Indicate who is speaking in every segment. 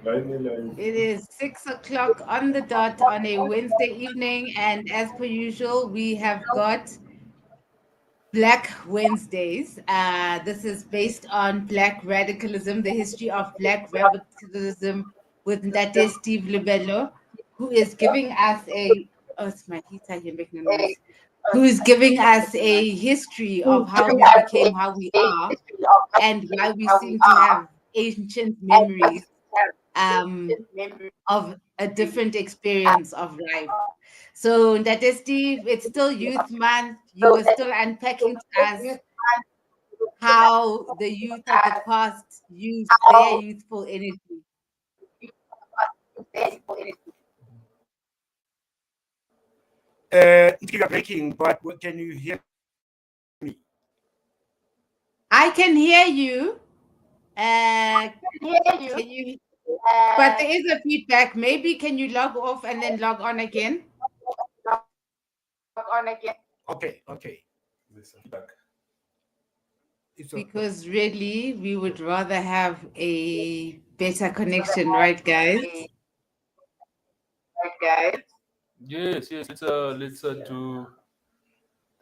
Speaker 1: It is 6 o'clock on the dot on a Wednesday evening, and as per usual, we have got Black Wednesdays. This is based on Black radicalism, the history of Black radicalism with Ndate Steve Lebelo, who is giving us a it's my heater here making a noise. Who is giving us a history of how we became how we are and why we seem to have ancient memories um, of a different experience of life. So, Ndate Steve, it's still Youth Month. You were still unpacking to us how the youth of the past used their youthful energy.
Speaker 2: You're breaking, but can you hear me?
Speaker 1: I can hear you. Can you? But there is a feedback. Maybe can you log off and then log on again?
Speaker 2: Okay.
Speaker 1: Because really, we would rather have a better connection, right, guys?
Speaker 3: Yes, let's do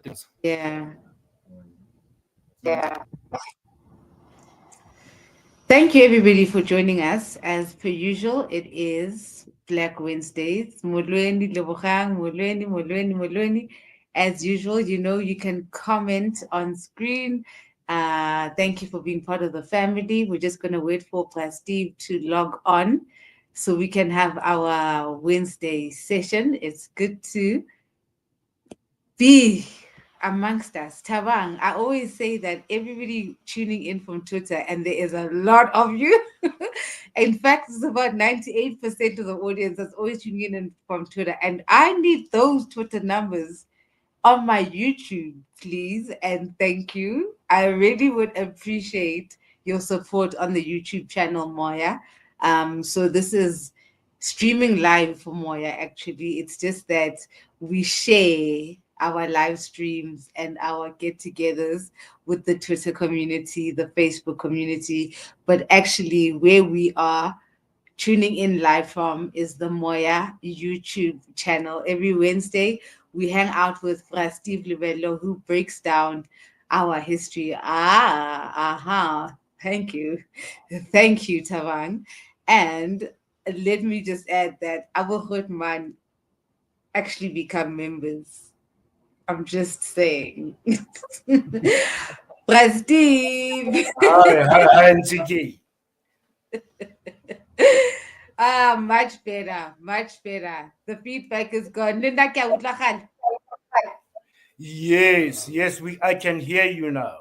Speaker 3: things.
Speaker 1: Yeah. Thank you, everybody, for joining us. As per usual, it is Black Wednesdays. Molweni, Lebogang, Molweni. As usual, you know, you can comment on screen. Thank you for being part of the family. We're just going to wait for Steve to log on so we can have our Wednesday session. It's good to be amongst us. Tabang, I always say that everybody tuning in from Twitter, and there is a lot of you. In fact, it's about 98% of the audience that's always tuning in from Twitter. And I need those Twitter numbers on my YouTube, please. And thank you. I really would appreciate your support on the YouTube channel, Moya. So this is streaming live for Moya, actually. It's just that we share our live streams and our get-togethers with the Twitter community, the Facebook community, but actually where we are tuning in live from is the Moya YouTube channel. Every Wednesday, we hang out with Steve Lebelo, who breaks down our history. Thank you. Thank you, Tavang. And let me just add that our Hotman actually become members. I'm just saying. Steve.
Speaker 2: Hi, NCK.
Speaker 1: Much better, much better. The feedback is gone. Linda kya utla khan?
Speaker 2: Yes, I can hear you now.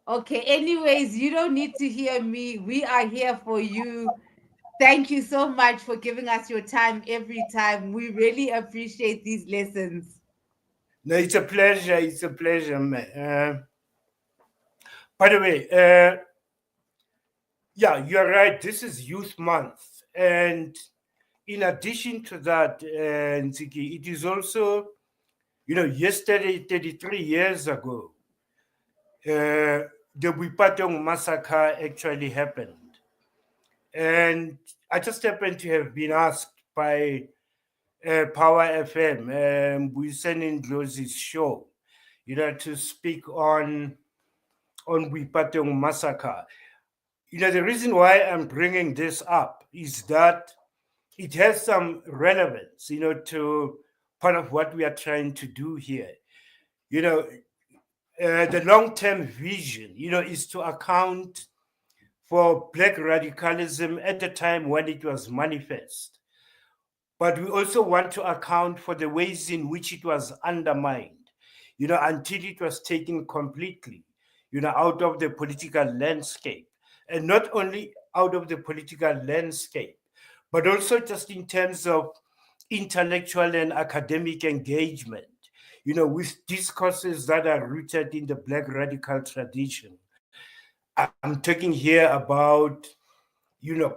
Speaker 1: Okay, anyways, you don't need to hear me. We are here for you. Thank you so much for giving us your time every time. We really appreciate these lessons.
Speaker 2: No, it's a pleasure. It's a pleasure, man. By the way, yeah, you're right. This is Youth Month. And in addition to that, Nziki, it is also, yesterday, 33 years ago, the Buipatong massacre actually happened. And I just happened to have been asked by Power FM, Buisen Ndlozi's show, to speak on Buipatong massacre. The reason why I'm bringing this up is that it has some relevance, to part of what we are trying to do here. The long-term vision, is to account for Black radicalism at the time when it was manifest. But we also want to account for the ways in which it was undermined, until it was taken completely, out of the political landscape. And not only out of the political landscape, but also just in terms of intellectual and academic engagement, with discourses that are rooted in the Black radical tradition. I'm talking here about,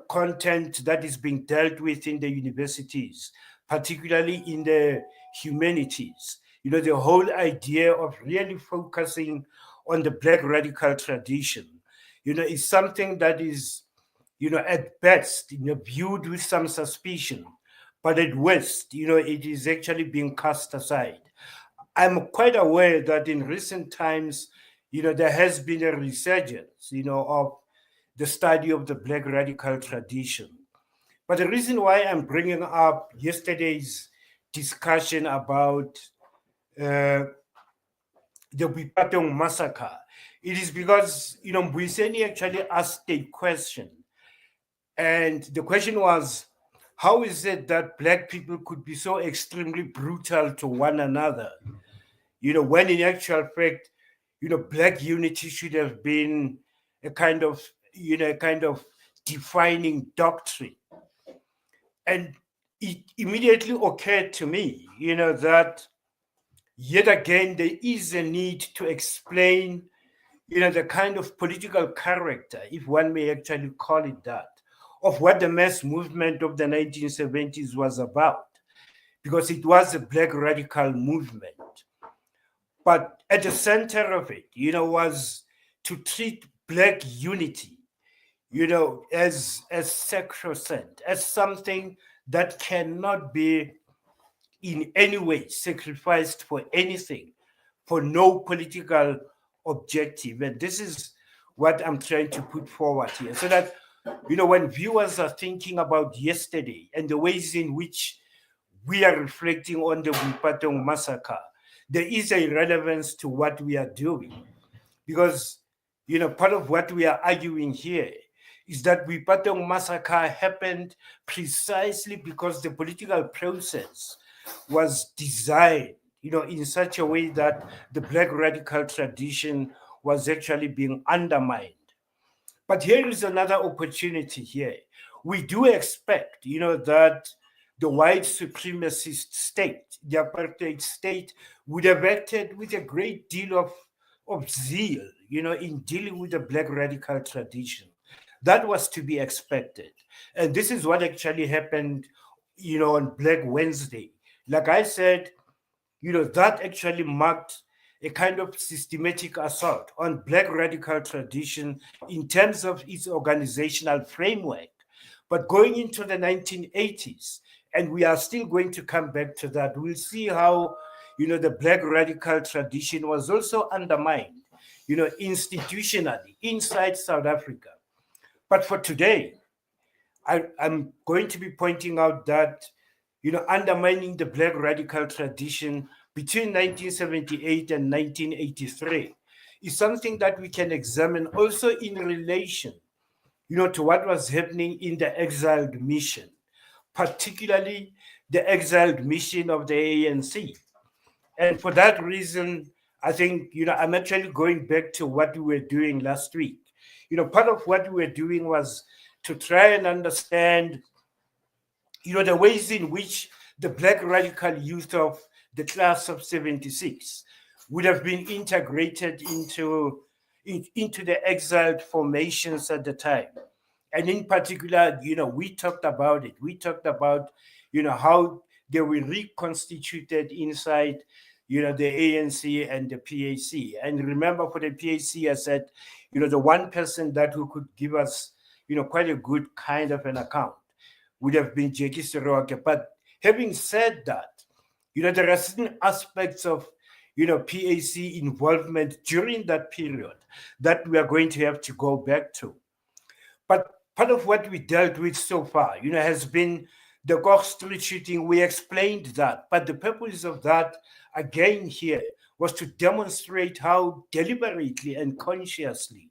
Speaker 2: content that is being dealt with in the universities, particularly in the humanities. The whole idea of really focusing on the Black radical tradition, is something that is at best, viewed with some suspicion, but at worst, it is actually being cast aside. I'm quite aware that in recent times, there has been a resurgence, of the study of the Black radical tradition. But the reason why I'm bringing up yesterday's discussion about uh, the Wipatong massacre, it is because, Mbuyiseni actually asked a question. And the question was, how is it that Black people could be so extremely brutal to one another? When in actual fact, Black unity should have been a kind of, defining doctrine. And it immediately occurred to me, that yet again, there is a need to explain, the kind of political character, if one may actually call it that, of what the mass movement of the 1970s was about, because it was a Black radical movement. But at the center of it, was to treat Black unity, as sacrosanct, as something that cannot be in any way sacrificed for anything, for no political objective. And this is what I'm trying to put forward here, so that, when viewers are thinking about yesterday and the ways in which we are reflecting on the Wipatong massacre, there is a relevance to what we are doing. Because, part of what we are arguing here is that Wipatong massacre happened precisely because the political process was designed, in such a way that the Black radical tradition was actually being undermined. But here is another opportunity here. We do expect, that the white supremacist state, the apartheid state, would have acted with a great deal of zeal, in dealing with the Black radical tradition. That was to be expected. And this is what actually happened, on Black Wednesday. Like I said, that actually marked a kind of systematic assault on Black radical tradition in terms of its organizational framework. But going into the 1980s, and we are still going to come back to that, we'll see how, the Black radical tradition was also undermined, institutionally inside South Africa. But for today, I'm going to be pointing out that, undermining the Black radical tradition between 1978 and 1983 is something that we can examine also in relation, to what was happening in the exiled mission, particularly the exiled mission of the ANC. And for that reason, I think, I'm actually going back to what we were doing last week. Part of what we were doing was to try and understand, the ways in which the Black radical youth of the class of 76 would have been integrated into the exiled formations at the time. And in particular, we talked about it. We talked about, how they were reconstituted inside, the ANC and the PAC. And remember, for the PAC, I said, the one person that who could give us, quite a good kind of an account would have been Jackie Siroke. But having said that, there are certain aspects of, PAC involvement during that period that we are going to have to go back to. But part of what we dealt with so far, has been the Koch Street shooting. We explained that. But the purpose of that, again, here was to demonstrate how deliberately and consciously,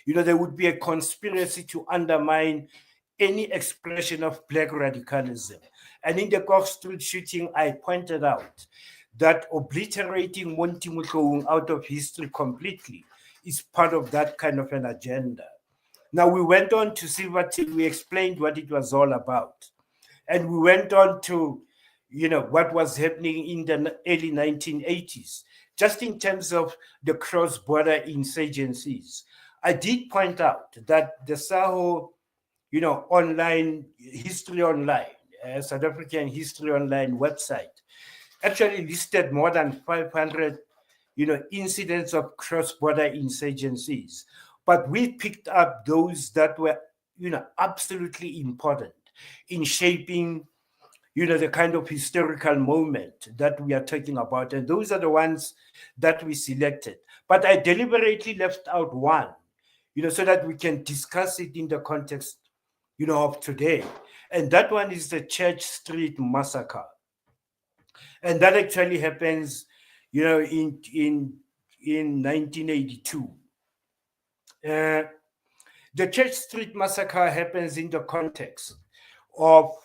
Speaker 2: there would be a conspiracy to undermine any expression of Black radicalism. And in the Koch Street shooting, I pointed out that obliterating Monty Motlhong out of history completely is part of that kind of an agenda. Now, we went on to Silverton, we explained what it was all about. And we went on to, what was happening in the early 1980s, just in terms of the cross-border insurgencies. I did point out that the SAHO, online, History Online, South African History Online website, actually listed more than 500, incidents of cross-border insurgencies. But we picked up those that were, absolutely important in shaping, the kind of historical moment that we are talking about. And those are the ones that we selected. But I deliberately left out one, so that we can discuss it in the context, of today. And that one is the Church Street Massacre. And that actually happens, in 1982. The Church Street Massacre happens in the context of,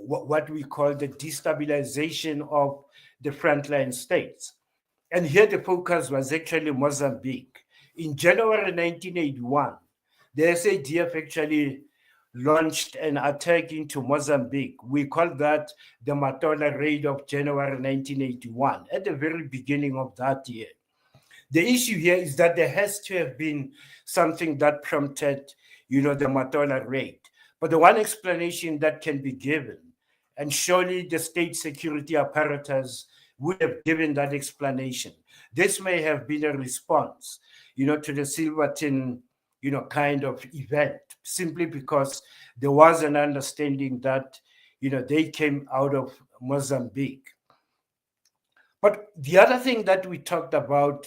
Speaker 2: what we call the destabilization of the frontline states. And here the focus was actually Mozambique. In January 1981, the SADF actually launched an attack into Mozambique. We call that the Matola raid of January 1981, at the very beginning of that year. The issue here is that there has to have been something that prompted, the Matola raid. But the one explanation that can be given, and surely the state security apparatus would have given that explanation, this may have been a response, to the Silverton, kind of event, simply because there was an understanding that, they came out of Mozambique. But the other thing that we talked about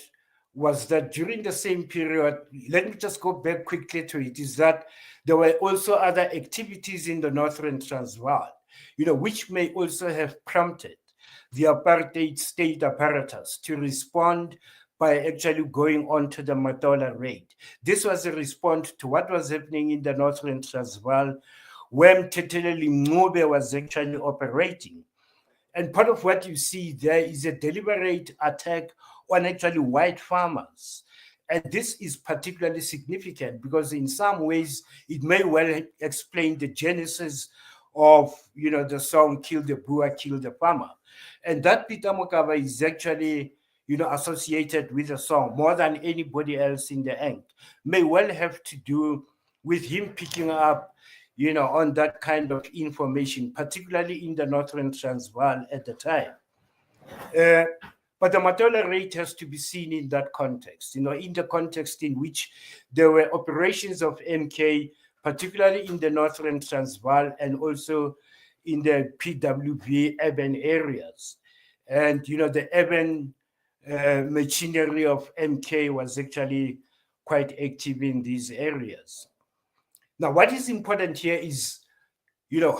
Speaker 2: was that during the same period, let me just go back quickly to it, is that there were also other activities in the Northern Transvaal, which may also have prompted the apartheid state apparatus to respond by actually going on to the Matola raid. This was a response to what was happening in the Northern Transvaal, when Teteleli Ngcobe was actually operating. And part of what you see there is a deliberate attack on actually white farmers. And this is particularly significant because in some ways it may well explain the genesis of, the song "Kill the Boer, Kill the Farmer." And that Peter Mokaba is actually, associated with the song more than anybody else in the end, may well have to do with him picking up, on that kind of information, particularly in the Northern Transvaal at the time. But the Matola raid has to be seen in that context, in the context in which there were operations of MK, particularly in the Northern Transvaal and also in the PWV urban areas. And, the urban machinery of MK was actually quite active in these areas. Now, what is important here is,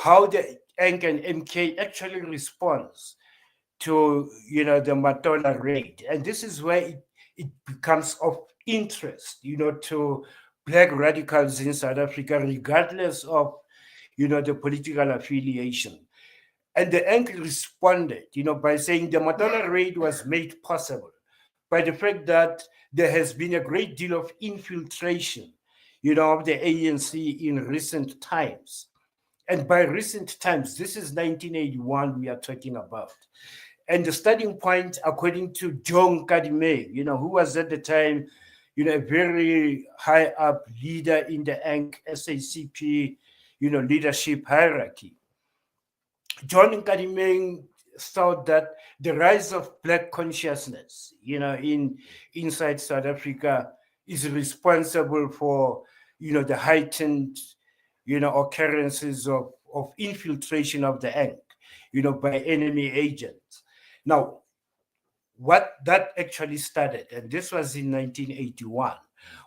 Speaker 2: how the ANC and MK actually responds to, the Matola raid. And this is where it becomes of interest, to Black radicals in South Africa, regardless of, the political affiliation. And the ANC responded, by saying the Matola raid was made possible by the fact that there has been a great deal of infiltration, of the ANC in recent times. And by recent times, this is 1981 we are talking about. And the starting point, according to John Kadime, who was at the time, a very high up leader in the ANC SACP, leadership hierarchy. John Kadime thought that the rise of Black consciousness, inside South Africa is responsible for, the heightened, occurrences of infiltration of the ANC, by enemy agents. Now, what that actually started, and this was in 1981,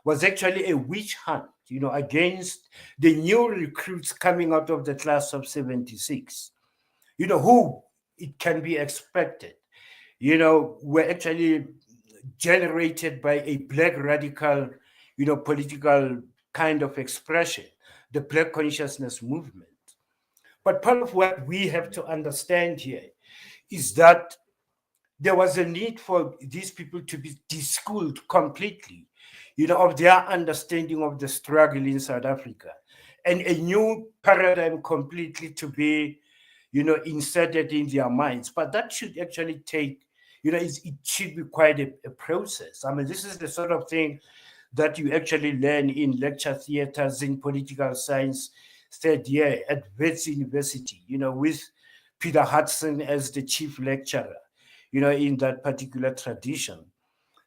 Speaker 2: was actually a witch hunt, against the new recruits coming out of the class of 76, who it can be expected, were actually generated by a Black radical, political kind of expression, the Black consciousness movement. But part of what we have to understand here is that there was a need for these people to be deschooled completely, of their understanding of the struggle in South Africa, and a new paradigm completely to be, inserted in their minds. But that should actually take, it should be quite a process. I mean, this is the sort of thing that you actually learn in lecture theaters in political science third year at Wits University, with Peter Hudson as the chief lecturer, in that particular tradition.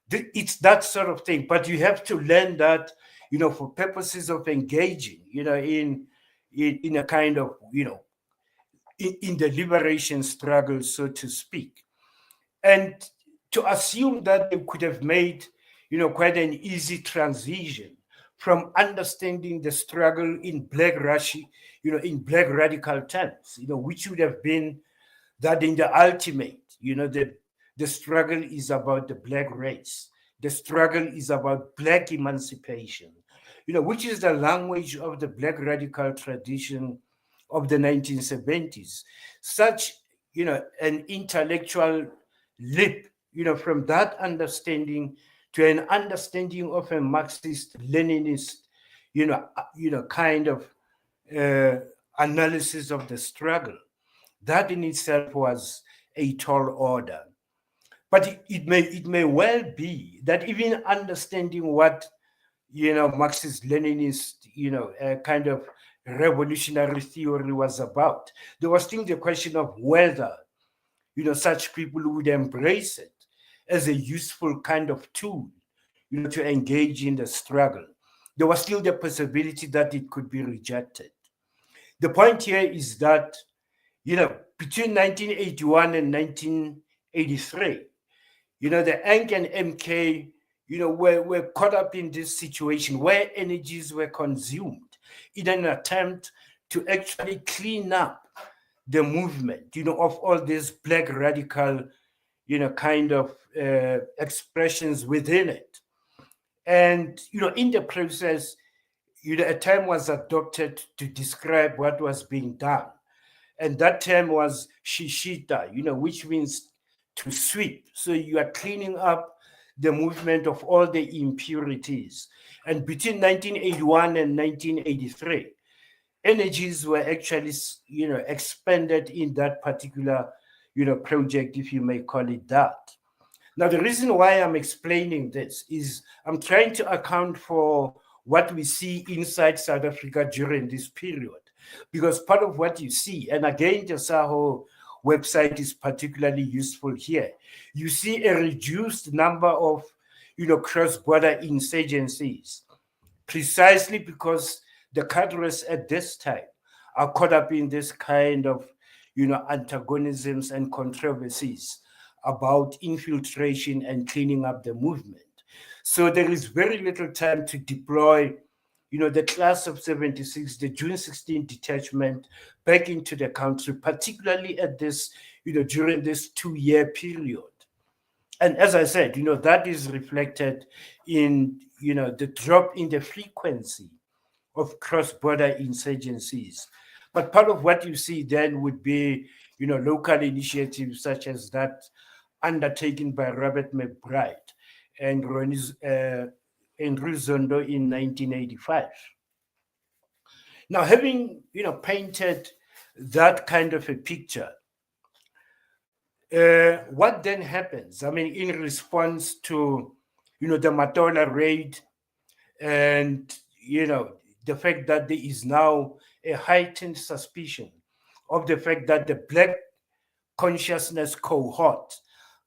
Speaker 2: It's that sort of thing, but you have to learn that, for purposes of engaging, in a kind of, in the liberation struggle, so to speak. And to assume that they could have made, quite an easy transition from understanding the struggle in Black Russia, in Black radical terms, which would have been that in the ultimate, the struggle is about the Black race. The struggle is about Black emancipation, which is the language of the Black radical tradition of the 1970s. Such, an intellectual leap, from that understanding to an understanding of a Marxist Leninist, kind of analysis of the struggle. That in itself was a tall order. But it may well be that even understanding what, Marxist Leninist, kind of revolutionary theory was about, there was still the question of whether, such people would embrace it as a useful kind of tool, to engage in the struggle. There was still the possibility that it could be rejected. The point here is that, between 1981 and 1983, the ANC and MK, were caught up in this situation where energies were consumed in an attempt to actually clean up the movement, of all these Black radical, kind of expressions within it. And, in the process, a term was adopted to describe what was being done. And that term was shishita, which means to sweep. So you are cleaning up the movement of all the impurities. And between 1981 and 1983, energies were actually, expended in that particular, project, if you may call it that. Now, the reason why I'm explaining this is I'm trying to account for what we see inside South Africa during this period. Because part of what you see, and again, the SAHO website is particularly useful here, you see a reduced number of, cross-border insurgencies, precisely because the cadres at this time are caught up in this kind of, antagonisms and controversies about infiltration and cleaning up the movement. So there is very little time to deploy, the class of 76, the June 16 detachment back into the country, particularly at this, during this 2-year period. And as I said, that is reflected in, the drop in the frequency of cross-border insurgencies. But part of what you see then would be, local initiatives such as that undertaken by Robert McBride and Andrew Zondo in 1985. Now, having, painted that kind of a picture, what then happens? I mean, in response to, the Matola raid and, the fact that there is now a heightened suspicion of the fact that the Black consciousness cohort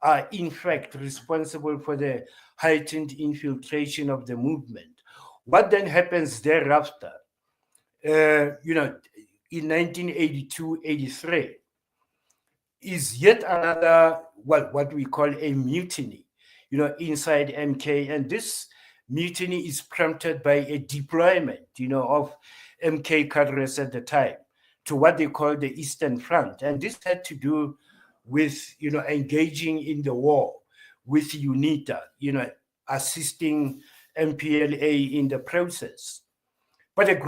Speaker 2: are in fact responsible for the heightened infiltration of the movement. What then happens thereafter? In 1982-83 is yet another, what we call a mutiny, inside MK. And this mutiny is prompted by a deployment, of MK cadres at the time to what they call the Eastern Front. And this had to do with, engaging in the war with UNITA, assisting MPLA in the process. But,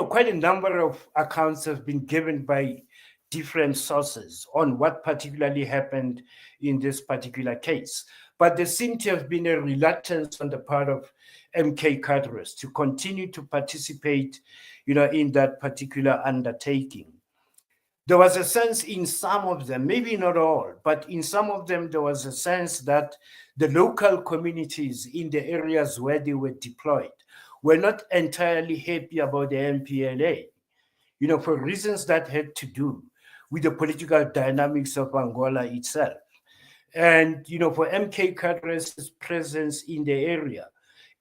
Speaker 2: quite a number of accounts have been given by different sources on what particularly happened in this particular case. But there seemed to have been a reluctance on the part of MK cadres to continue to participate, in that particular undertaking. There was a sense in some of them, maybe not all, but in some of them, there was a sense that the local communities in the areas where they were deployed were not entirely happy about the MPLA, for reasons that had to do with the political dynamics of Angola itself. And, for MK cadres' presence in the area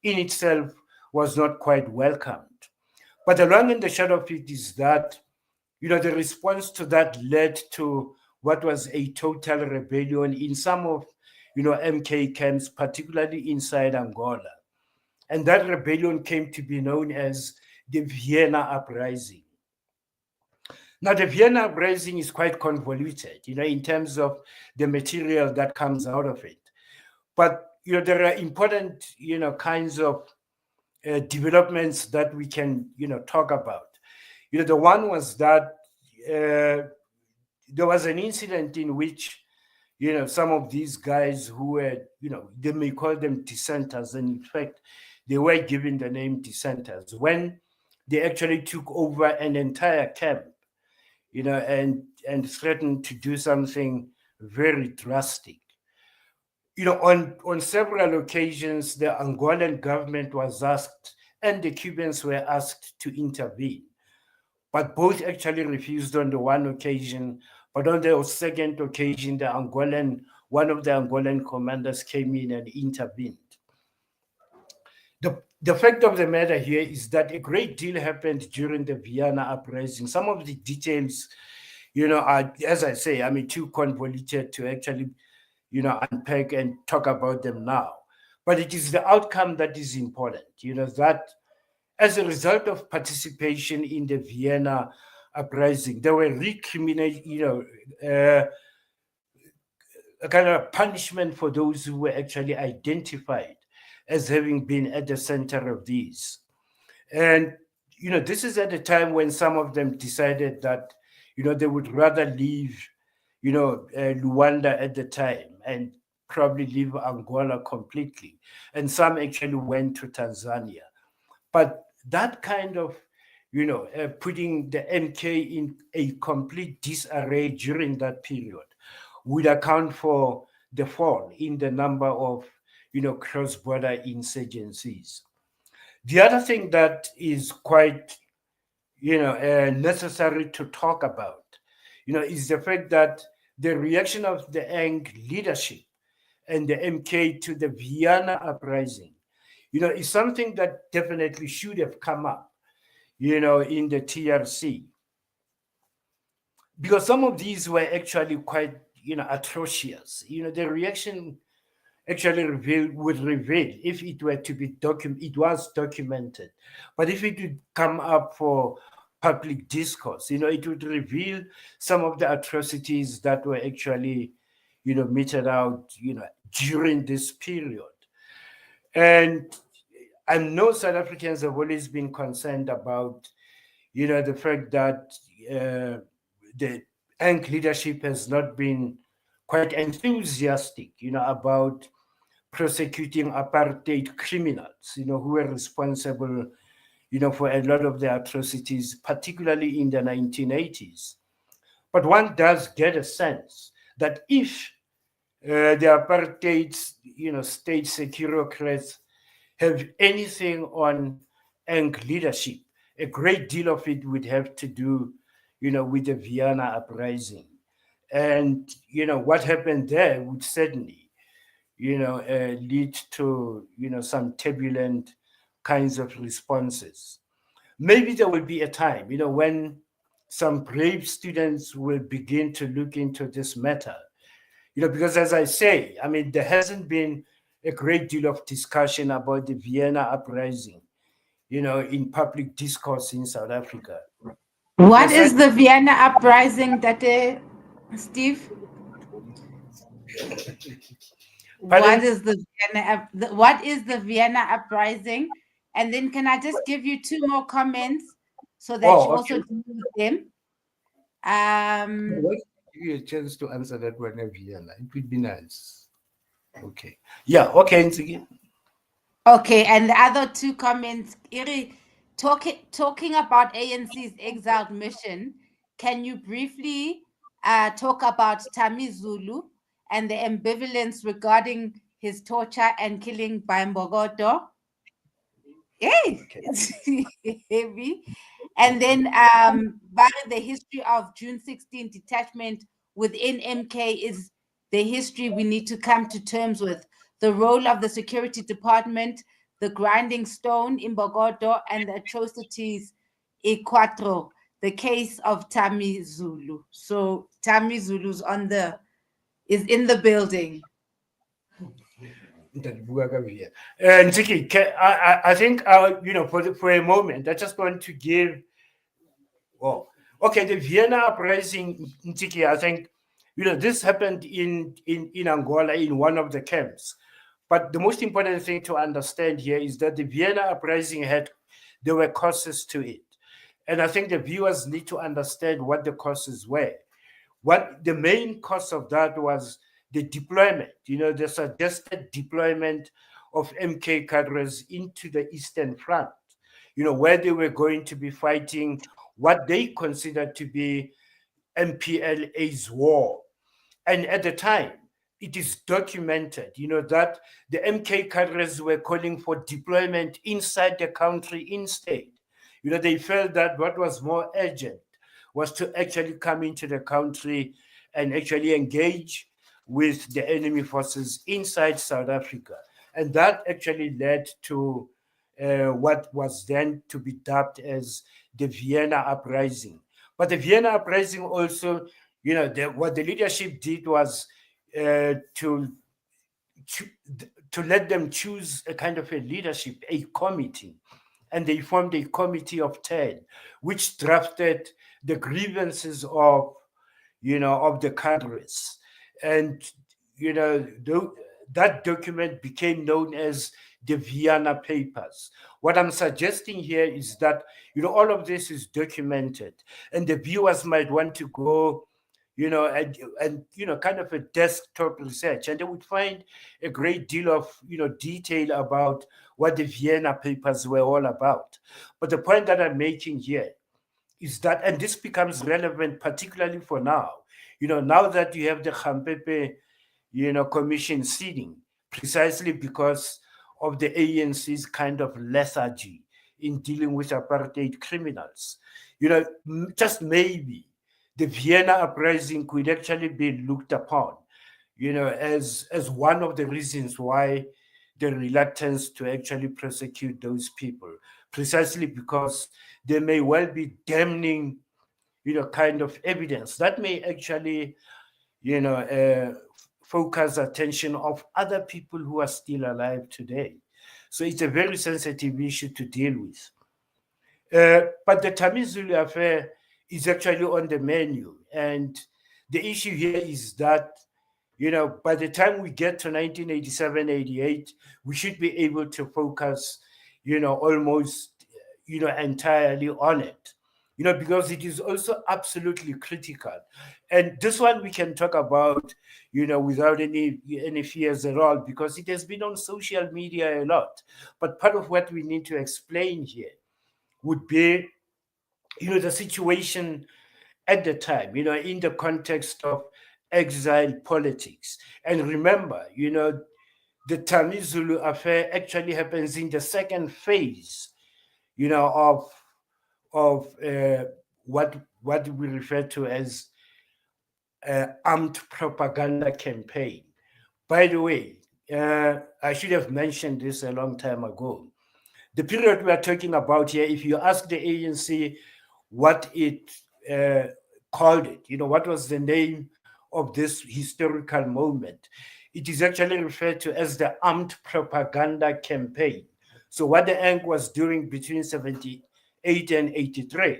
Speaker 2: in itself was not quite welcomed. But the long and the short of it is that, the response to that led to what was a total rebellion in some of, MK camps, particularly inside Angola. And that rebellion came to be known as the Viana uprising. Now, the Viana uprising is quite convoluted, in terms of the material that comes out of it. But, there are important, kinds of developments that we can, talk about. The one was that there was an incident in which, some of these guys who were, they may call them dissenters, and in fact, they were given the name dissenters when they actually took over an entire camp, and threatened to do something very drastic. On several occasions, the Angolan government was asked, and the Cubans were asked to intervene. But both actually refused on the one occasion. But on the second occasion, one of the Angolan commanders came in and intervened. The fact of the matter here is that a great deal happened during the Viana uprising. Some of the details, are, as I say, too convoluted to actually, unpack and talk about them now. But it is the outcome that is important, that as a result of participation in the Viana uprising, there were recriminated, a kind of punishment for those who were actually identified as having been at the center of these. And, this is at a time when some of them decided that, they would rather leave, Luanda at the time and probably leave Angola completely. And some actually went to Tanzania. But that kind of, putting the MK in a complete disarray during that period would account for the fall in the number of, cross-border insurgencies. The other thing that is quite, necessary to talk about, is the fact that the reaction of the ANC leadership and the MK to the Viana uprising, is something that definitely should have come up, in the TRC. Because some of these were actually quite, atrocious. The reaction actually would reveal if it were to be it was documented. But if it would come up for public discourse, it would reveal some of the atrocities that were actually, meted out, during this period. And I know South Africans have always been concerned about, the fact that the ANC leadership has not been quite enthusiastic, about prosecuting apartheid criminals, who were responsible, for a lot of the atrocities, particularly in the 1980s. But one does get a sense that if the apartheid, state securocrats have anything on ANC leadership, a great deal of it would have to do, with the Viana uprising. And, what happened there would certainly, lead to, some turbulent kinds of responses. Maybe there will be a time, when some brave students will begin to look into this matter, because as I say, there hasn't been a great deal of discussion about the Vienna uprising, in public discourse in South Africa.
Speaker 1: What is the Vienna uprising, Tate Steve? What is the Vienna uprising? And then can I just give you two more comments so that you also deal with them?
Speaker 2: Give you a chance to answer that one, Vienna. It would be nice. Okay. Yeah. Okay.
Speaker 1: Okay. And the other two comments, Iri, talking about ANC's exiled mission, can you briefly talk about Tamizulu and the ambivalence regarding his torture and killing by Mbogoto? Hey, it's heavy. And then the history of June 16 detachment within MK is the history we need to come to terms with. The role of the security department, the grinding stone, Imbokodo, and the atrocities, Iquatro, the case of Tami Zulu. So Tami Zulu's is in the building.
Speaker 2: Ntiki, I think, for a moment, I just want to give, okay, the Vienna uprising, Ntiki, I think, this happened in Angola in one of the camps. But the most important thing to understand here is that the Vienna uprising there were causes to it. And I think the viewers need to understand what the causes were. What the main cause of that was the deployment, the suggested deployment of MK cadres into the Eastern Front, where they were going to be fighting what they considered to be MPLA's war. And at the time, it is documented, that the MK cadres were calling for deployment inside the country instead. They felt that what was more urgent was to actually come into the country and actually engage with the enemy forces inside South Africa. And that actually led to what was then to be dubbed as the Vienna uprising. But the Vienna uprising also, what the leadership did was to let them choose a kind of a leadership, a committee. And they formed a committee of 10, which drafted the grievances of the cadres. And, that document became known as the Viana Papers. What I'm suggesting here is that, all of this is documented, and the viewers might want to go, and kind of a desktop research, and they would find a great deal of, detail about what the Vienna Papers were all about. But the point that I'm making here is that, and this becomes relevant particularly for now, now that you have the Khampepe, commission sitting, precisely because of the ANC's kind of lethargy in dealing with apartheid criminals. Just maybe the Vienna uprising could actually be looked upon, as one of the reasons why the reluctance to actually prosecute those people, precisely because there may well be damning, kind of evidence that may actually, focus attention of other people who are still alive today. So it's a very sensitive issue to deal with. But the Tamizulu affair is actually on the menu. And the issue here is that, by the time we get to 1987, 88, we should be able to focus, almost, entirely on it, because it is also absolutely critical. And this one we can talk about, without any fears at all, because it has been on social media a lot. But part of what we need to explain here would be, the situation at the time, in the context of exile politics. And remember, the Tamizulu affair actually happens in the second phase, of what we refer to as armed propaganda campaign. By the way, I should have mentioned this a long time ago. The period we are talking about here, if you ask the ANC what it called it, what was the name of this historical moment, it is actually referred to as the armed propaganda campaign. So what the ANC was doing between 78 and 83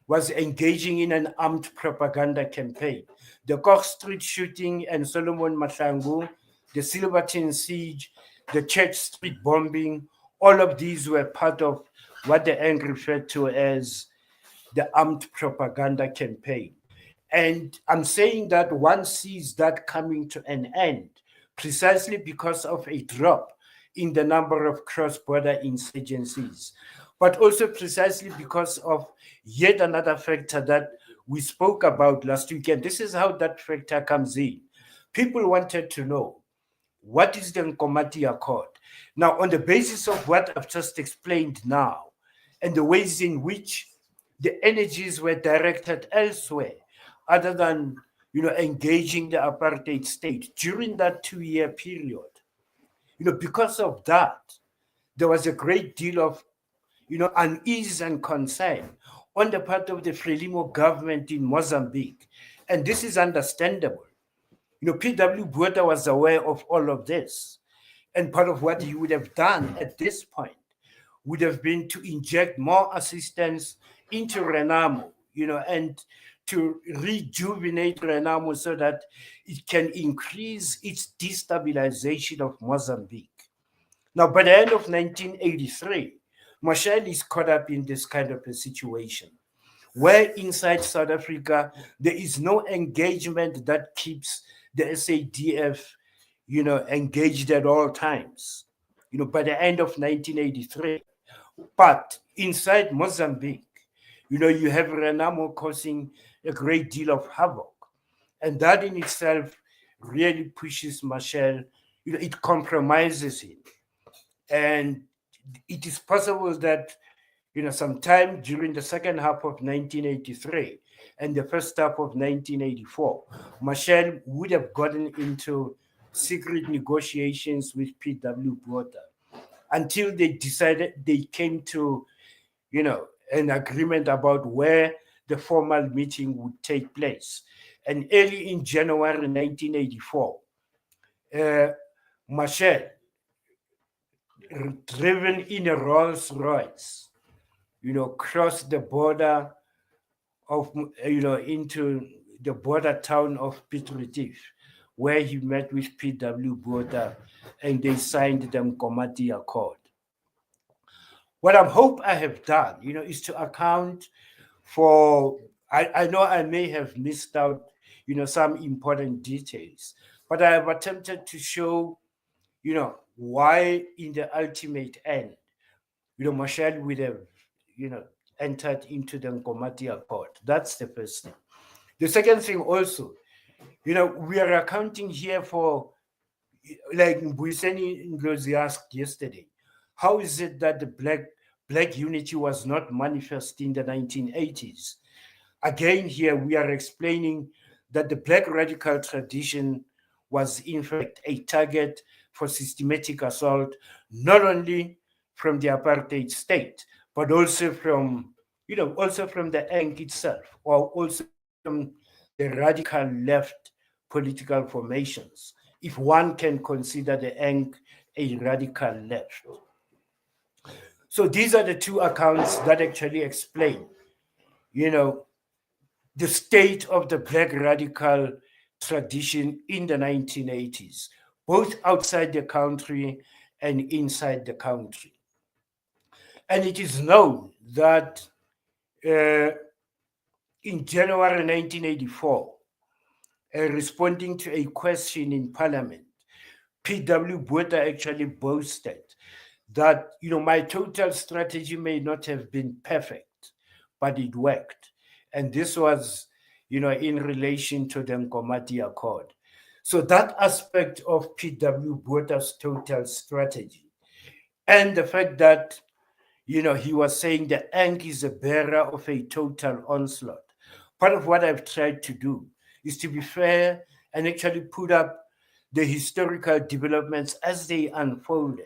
Speaker 2: was engaging in an armed propaganda campaign. The Koch Street shooting and Solomon Mahlangu, the Silverton siege, the Church Street bombing, all of these were part of what the ANC referred to as the armed propaganda campaign. And I'm saying that one sees that coming to an end precisely because of a drop in the number of cross-border insurgencies, but also precisely because of yet another factor that we spoke about last weekend. This is how that factor comes in. People wanted to know, what is the Nkomati Accord? Now, on the basis of what I've just explained now, and the ways in which the energies were directed elsewhere, other than engaging the apartheid state during that 2-year period, because of that, there was a great deal of, unease and concern on the part of the Frelimo government in Mozambique. And this is understandable. P.W. Botha was aware of all of this. And part of what he would have done at this point would have been to inject more assistance into Renamo, and to rejuvenate Renamo so that it can increase its destabilization of Mozambique. Now, by the end of 1983, Machel is caught up in this kind of a situation where inside South Africa, there is no engagement that keeps the SADF, engaged at all times, by the end of 1983. But inside Mozambique, you have Renamo causing a great deal of havoc. And that in itself really pushes Machel, it compromises him. And it is possible that, sometime during the second half of 1983 and the first half of 1984, Machel would have gotten into secret negotiations with P.W. Botha until they came to, an agreement about where the formal meeting would take place. And early in January 1984, Machel, driven in a Rolls Royce, crossed the border of, into the border town of Piet Retief, where he met with P.W. Botha and they signed the Nkomati Accord. What I hope I have done, is to account for, I know I may have missed out, some important details, but I have attempted to show, why in the ultimate end, Machel would have, entered into the Nkomati Accord. That's the first thing. The second thing also, we are accounting here for, like Mbuyiseni Ngozi asked yesterday, how is it that the black unity was not manifest in the 1980s? Again, here we are explaining that the black radical tradition was in fact a target for systematic assault, not only from the apartheid state, but also from, also from the ANC itself, or also from the radical left political formations, if one can consider the ANC a radical left. So these are the two accounts that actually explain, the state of the black radical tradition in the 1980s, both outside the country and inside the country. And it is known that in January 1984, responding to a question in Parliament, P.W. Botha actually boasted that, my total strategy may not have been perfect, but it worked. And this was, in relation to the Nkomati Accord. So that aspect of P.W. Botha's total strategy, and the fact that, he was saying the ANC is a bearer of a total onslaught. Part of what I've tried to do is to be fair and actually put up the historical developments as they unfolded.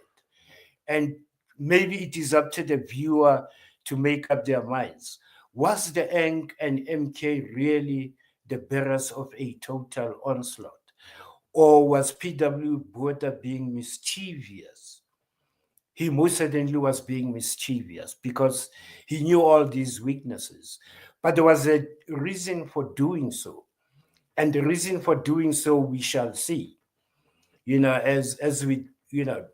Speaker 2: And maybe it is up to the viewer to make up their minds. Was the ANC and MK really the bearers of a total onslaught? Or was P.W. Botha being mischievous? He most certainly was being mischievous because he knew all these weaknesses. But there was a reason for doing so. And the reason for doing so we shall see, as we,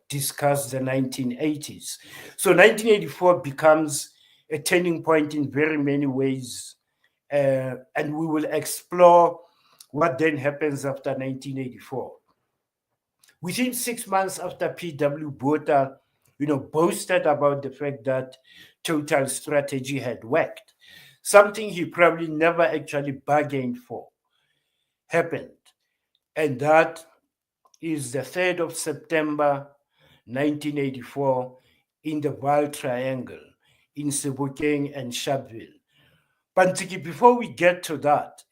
Speaker 2: discuss the 1980s. So 1984 becomes a turning point in very many ways. And we will explore what then happens after 1984. Within 6 months after P.W. Botha, boasted about the fact that total strategy had worked, something he probably never actually bargained for happened. And that is the 3rd of September 1984 in the Vaal Triangle in Sebokeng and Sharpeville. Pantiki, before we get to that,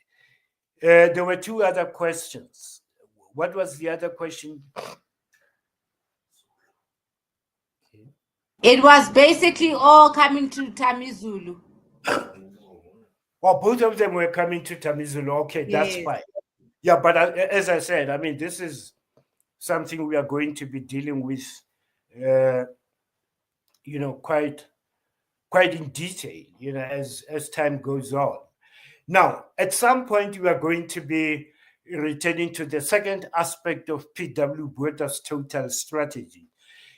Speaker 2: there were two other questions. What was the other question? Okay.
Speaker 1: It was basically all coming to Tamizulu.
Speaker 2: Well, both of them were coming to Tamizulu. Okay, that's
Speaker 1: Yes.
Speaker 2: fine. Yeah, but as I said, I mean, this is something we are going to be dealing with, uh, quite in detail, as time goes on. Now, at some point, we are going to be returning to the second aspect of P.W. Botha's total strategy,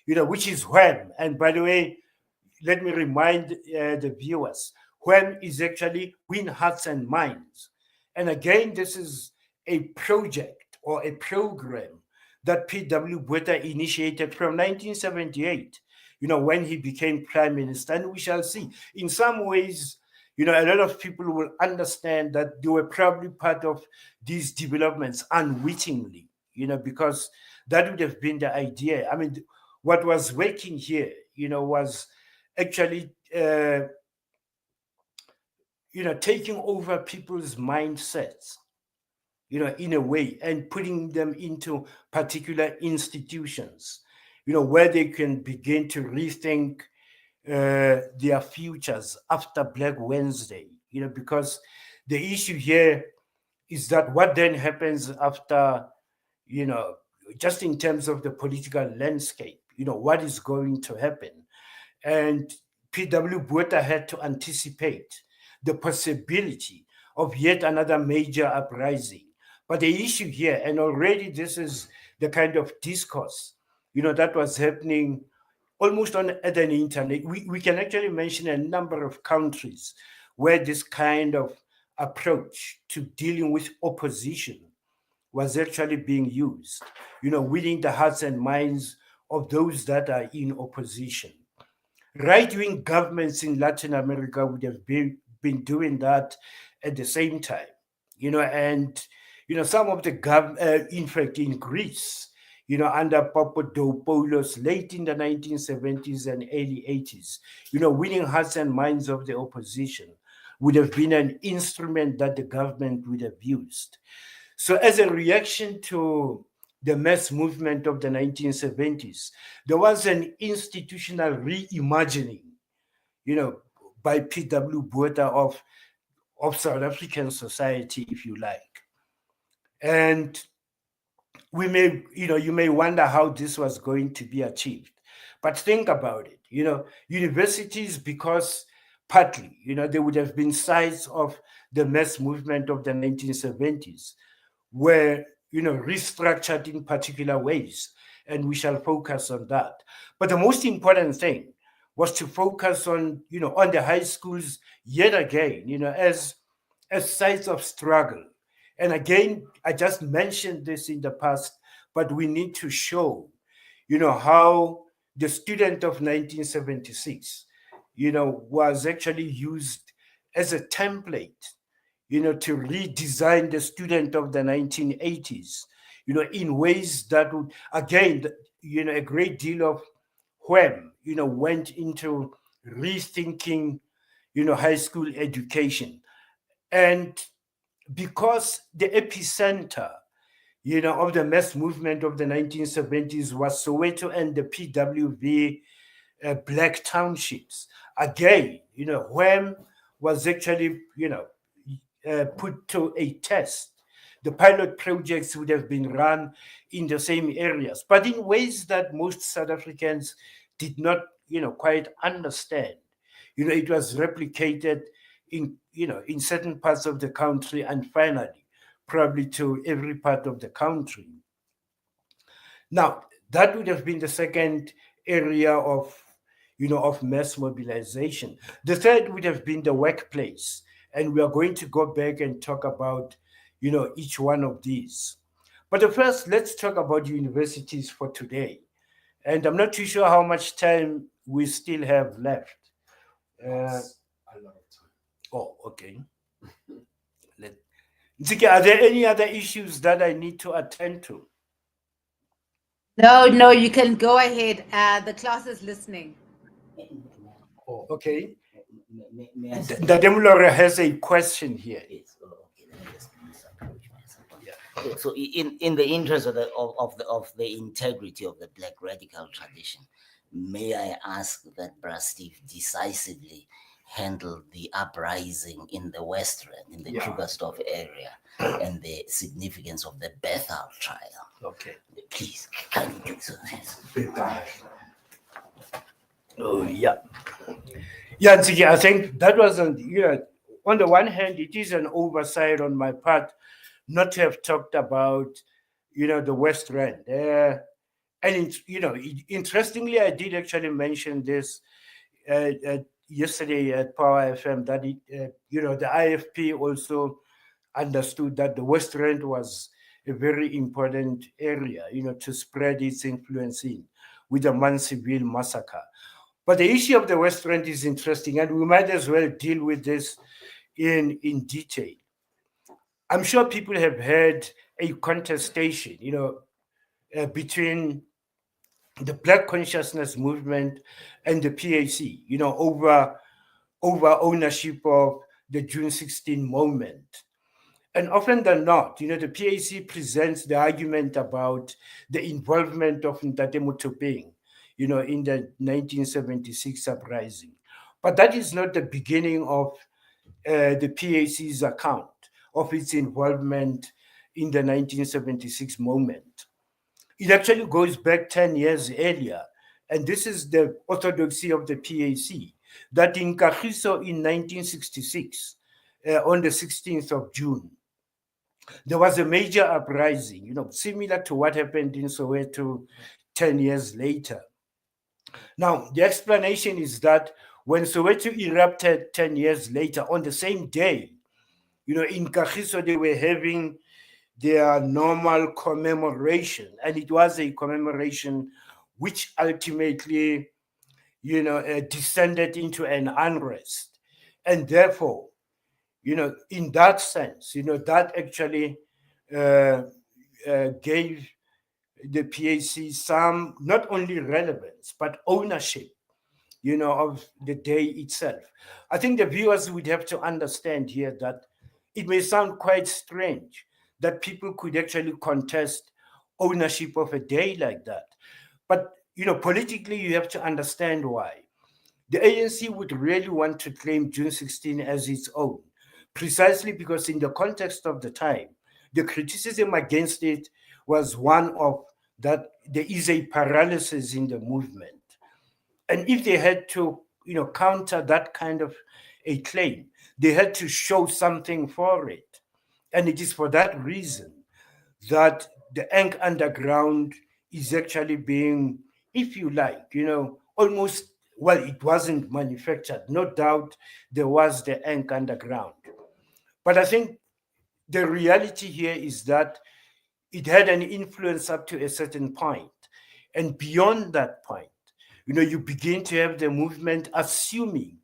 Speaker 2: which is WHAM. And by the way, let me remind the viewers, WHAM is actually Win Hearts and Minds. And again, this is a project or a program that P.W. Botha initiated from 1978, when he became prime minister. And we shall see. In some ways, a lot of people will understand that they were probably part of these developments unwittingly, because that would have been the idea. I mean, what was working here, was actually, taking over people's mindsets, in a way, and putting them into particular institutions, where they can begin to rethink their futures after Black Wednesday, because the issue here is that what then happens after, just in terms of the political landscape, what is going to happen. And P.W. Botha had to anticipate the possibility of yet another major uprising. But the issue here, and already this is the kind of discourse, that was happening almost at an internet. We can actually mention a number of countries where this kind of approach to dealing with opposition was actually being used, winning the hearts and minds of those that are in opposition. Right-wing governments in Latin America would have been doing that at the same time, and some of the in fact, in Greece, under Papadopoulos late in the 1970s and early 80s, winning hearts and minds of the opposition would have been an instrument that the government would have used. So, as a reaction to the mass movement of the 1970s, there was an institutional reimagining, by P.W. Botha of South African society, if you like. And you may wonder how this was going to be achieved. But think about it, universities, because partly, they would have been sides of the mass movement of the 1970s, were restructured in particular ways, and we shall focus on that. But the most important thing was to focus on on the high schools yet again, as sites of struggle. And again, I just mentioned this in the past, but we need to show how the student of 1976 was actually used as a template to redesign the student of the 1980s, in ways that would, again, a great deal of WHAM, went into rethinking, high school education. And because the epicenter, of the mass movement of the 1970s was Soweto and the PWV black townships, again, WHAM was actually, put to a test. The pilot projects would have been run in the same areas, but in ways that most South Africans did not, quite understand. It was replicated in certain parts of the country, and finally, probably to every part of the country. Now, that would have been the second area of mass mobilization. The third would have been the workplace. And we are going to go back and talk about, each one of these. But first, let's talk about universities for today. And I'm not too sure how much time we still have left.
Speaker 3: A lot of time.
Speaker 2: Oh, okay. Nzike, are there any other issues that I need to attend to?
Speaker 1: No, you can go ahead. The class is listening.
Speaker 2: Oh, okay.
Speaker 4: May I say?
Speaker 2: Dademulore has a question here.
Speaker 4: Yes. Okay. Let me just approach myself. Yeah. So, in the interest of the integrity of the Black radical tradition, may I ask that Bra Steve decisively handle the uprising in the West Rand, in the Krugersdorp area, and the significance of the Bethel trial?
Speaker 2: Okay.
Speaker 4: Please, can you do so?
Speaker 2: Oh, yeah. Yeah, Ntsiki, I think that wasn't, on the one hand, it is an oversight on my part not to have talked about, the West Rand. And, interestingly, I did actually mention this yesterday at Power FM that, the IFP also understood that the West Rand was a very important area, to spread its influence in with the Mansiville massacre. But the issue of the West Rand is interesting, and we might as well deal with this in detail. I'm sure people have heard a contestation, between the Black Consciousness Movement and the PAC, over ownership of the June 16 moment. And often than not, the PAC presents the argument about the involvement of Ntate Motopeng, in the 1976 uprising. But that is not the beginning of the PAC's account of its involvement in the 1976 moment. It actually goes back 10 years earlier, and this is the orthodoxy of the PAC, that in Kagiso in 1966, on the 16th of June, there was a major uprising, similar to what happened in Soweto 10 years later. Now, the explanation is that when Soweto erupted 10 years later, on the same day, in Kagiso, they were having their normal commemoration, and it was a commemoration which ultimately, descended into an unrest. And therefore, in that sense, that actually gave the PAC some not only relevance, but ownership, of the day itself. I think the viewers would have to understand here that it may sound quite strange that people could actually contest ownership of a day like that. But, politically, you have to understand why. The ANC would really want to claim June 16 as its own, precisely because in the context of the time, the criticism against it was one of that there is a paralysis in the movement. And if they had to, counter that kind of a claim, they had to show something for it. And it is for that reason that the Ink Underground is actually being, if you like, almost, well, it wasn't manufactured. No doubt there was the Ink Underground. But I think the reality here is that it had an influence up to a certain point. And beyond that point, you begin to have the movement assuming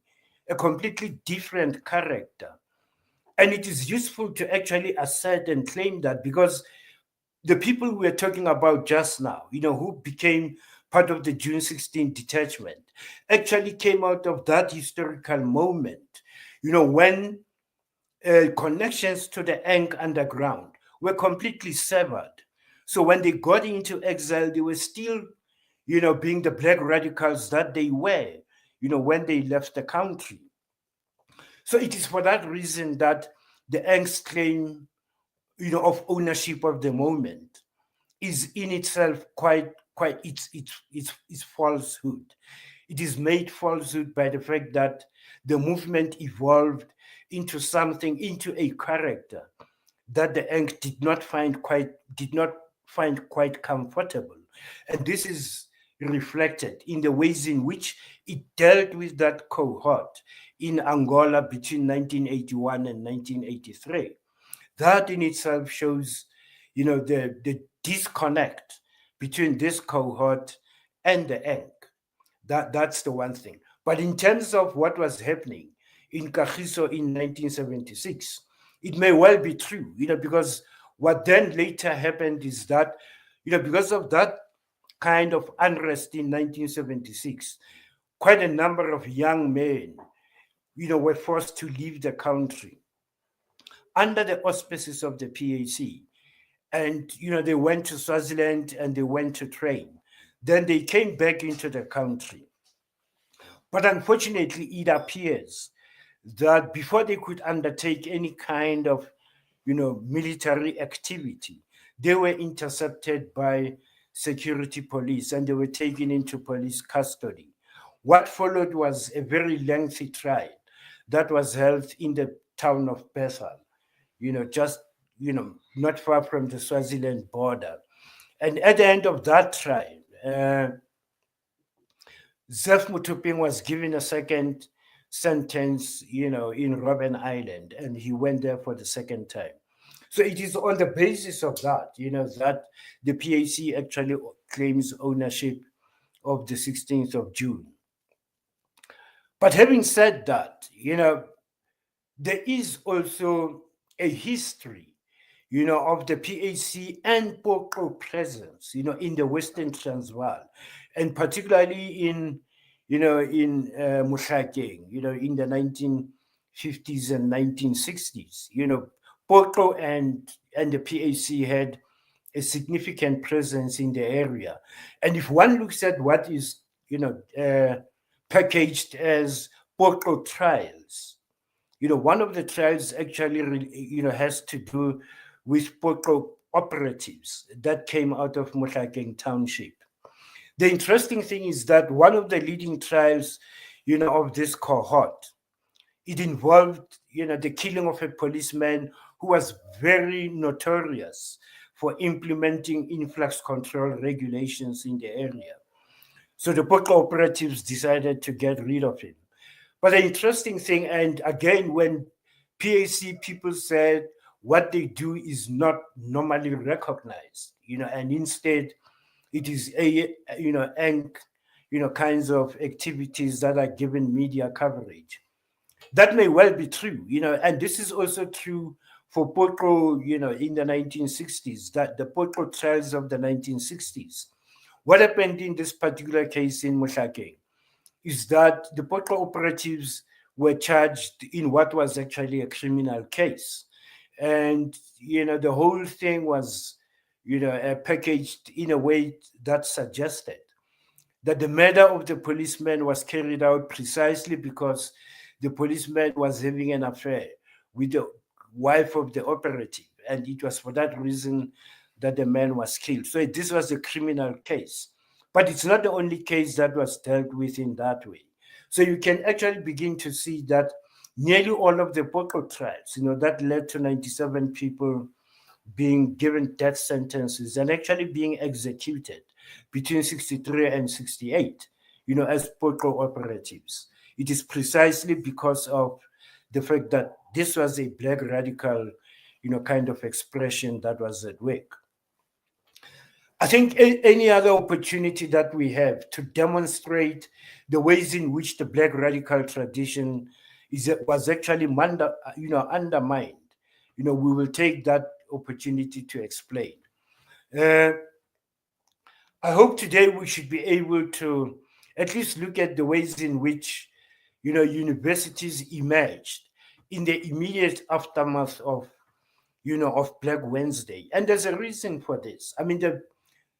Speaker 2: a completely different character. And it is useful to actually assert and claim that, because the people we are talking about just now, who became part of the June 16 detachment, actually came out of that historical moment, when connections to the Ink Underground were completely severed. So when they got into exile, they were still, being the black radicals that they were, when they left the country. So it is for that reason that the Ink's claim, of ownership of the moment is in itself quite it's falsehood. It is made falsehood by the fact that the movement evolved into something, into a character that the Ink did not find quite comfortable. And this is reflected in the ways in which it dealt with that cohort in Angola between 1981 and 1983. That in itself shows, the disconnect between this cohort and the Ink. That's the one thing. But in terms of what was happening in Kagiso in 1976, it may well be true, because what then later happened is that, because of that kind of unrest in 1976, quite a number of young men, were forced to leave the country under the auspices of the PAC. And, they went to Swaziland and they went to train. Then they came back into the country. But unfortunately, it appears that before they could undertake any kind of, military activity, they were intercepted by security police and they were taken into police custody. What followed was a very lengthy trial that was held in the town of Bethel, just, not far from the Swaziland border. And at the end of that trial, Zef Mutuping was given a second sentence, in Robben Island, and he went there for the second time. So it is on the basis of that, that the PAC actually claims ownership of the 16th of June. But having said that, there is also a history, of the PAC and Poko presence, in the Western Transvaal, and particularly in, Mohlakeng, in the 1950s and 1960s. Poko and the PAC had a significant presence in the area. And if one looks at what is, packaged as Poko trials, one of the trials actually, has to do with Poko operatives that came out of Mohlakeng Township. The interesting thing is that one of the leading trials, of this cohort, it involved, the killing of a policeman who was very notorious for implementing influx control regulations in the area. So the Poko operatives decided to get rid of him. But the interesting thing, and again, when PAC people said what they do is not normally recognized, and instead it is kinds of activities that are given media coverage. That may well be true, and this is also true for Poko, in the 1960s, that the Poko trials of the 1960s. What happened in this particular case in Mohlakeng is that the Poko operatives were charged in what was actually a criminal case. And, the whole thing was, packaged in a way that suggested that the murder of the policeman was carried out precisely because the policeman was having an affair with the wife of the operative. And it was for that reason that the man was killed. So this was a criminal case. But it's not the only case that was dealt with in that way. So you can actually begin to see that nearly all of the Poko trials, that led to 97 people being given death sentences and actually being executed between 63 and 68, as Poko operatives. It is precisely because of the fact that this was a black radical, kind of expression that was at work. I think any other opportunity that we have to demonstrate the ways in which the black radical tradition was actually undermined, we will take that opportunity to explain. I hope today we should be able to at least look at the ways in which, universities emerged in the immediate aftermath of, of Black Wednesday. And there's a reason for this. I mean,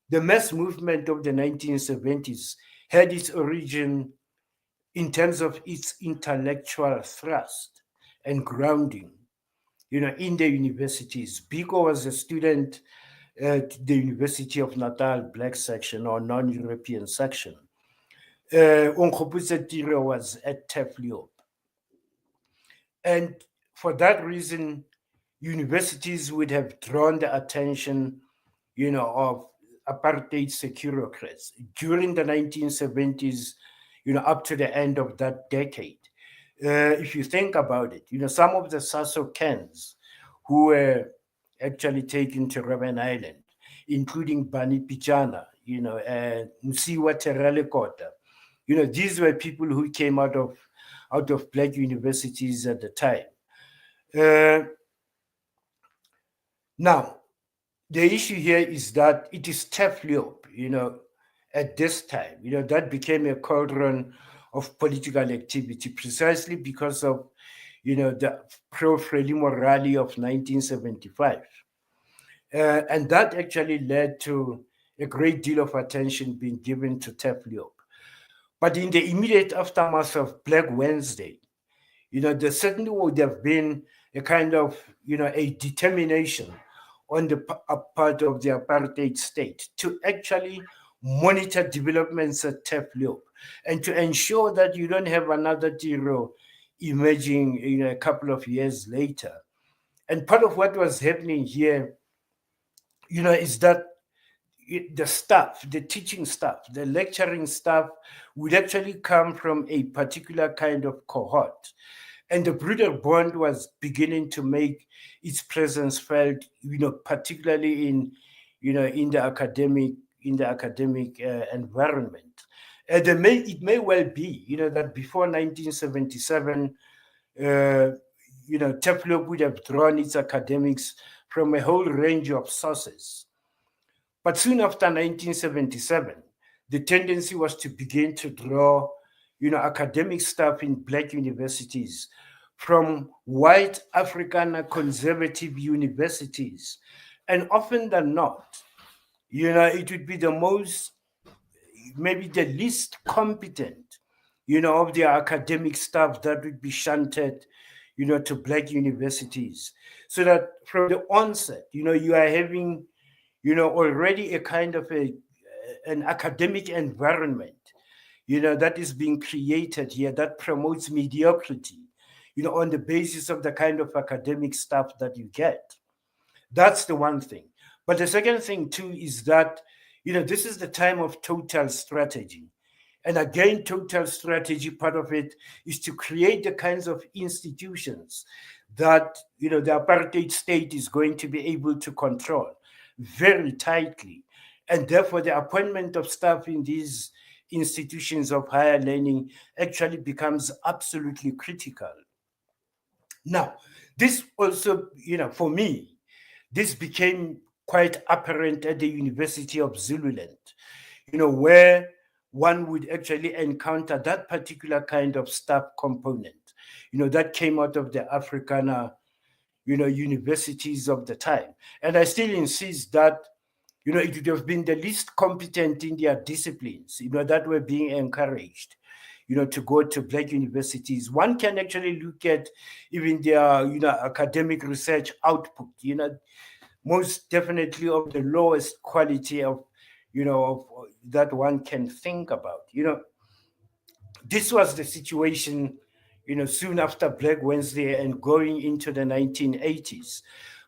Speaker 2: the mass movement of the 1970s had its origin in terms of its intellectual thrust and grounding, in the universities. Biko was a student at the University of Natal Black section or non-European section. Onkgopotse Tiro was at Tefliop. And for that reason, universities would have drawn the attention, of apartheid securocrats during the 1970s, up to the end of that decade. If you think about it, some of the Sasokans who were actually taken to Robben Island, including Bani Pichana, and Msiwa Terelekota, these were people who came out of black universities at the time. Now, the issue here is that it is Tefliop, at this time, that became a cauldron of political activity precisely because of, the pro-Frelimo rally of 1975. And that actually led to a great deal of attention being given to Tapliop. But in the immediate aftermath of Black Wednesday, there certainly would have been a kind of, a determination on the part of the apartheid state to actually monitor developments at Tapliop and to ensure that you don't have another Tiro emerging, a couple of years later. And part of what was happening here, is that the staff, the teaching staff, the lecturing staff would actually come from a particular kind of cohort. And the Broederbond was beginning to make its presence felt, particularly in the academic environment. And it may well be, that before 1977, Tapliop would have drawn its academics from a whole range of sources. But soon after 1977, the tendency was to begin to draw, academic staff in Black universities from white African conservative universities. And often than not, it would be maybe the least competent, of the academic staff that would be shunted, to Black universities. So that from the onset, you are having, already a kind of an academic environment, that is being created here that promotes mediocrity, on the basis of the kind of academic staff that you get. That's the one thing. But the second thing too is that, this is the time of total strategy. And again, total strategy, part of it is to create the kinds of institutions that, the apartheid state is going to be able to control very tightly. And therefore, the appointment of staff in these institutions of higher learning actually becomes absolutely critical. Now, this also, for me, this became quite apparent at the University of Zululand, where one would actually encounter that particular kind of staff component, that came out of the Afrikaner, universities of the time. And I still insist that, it would have been the least competent in their disciplines, that were being encouraged, to go to Black universities. One can actually look at even their, academic research output, most definitely of the lowest quality of, of that one can think about. This was the situation, soon after Black Wednesday and going into the 1980s.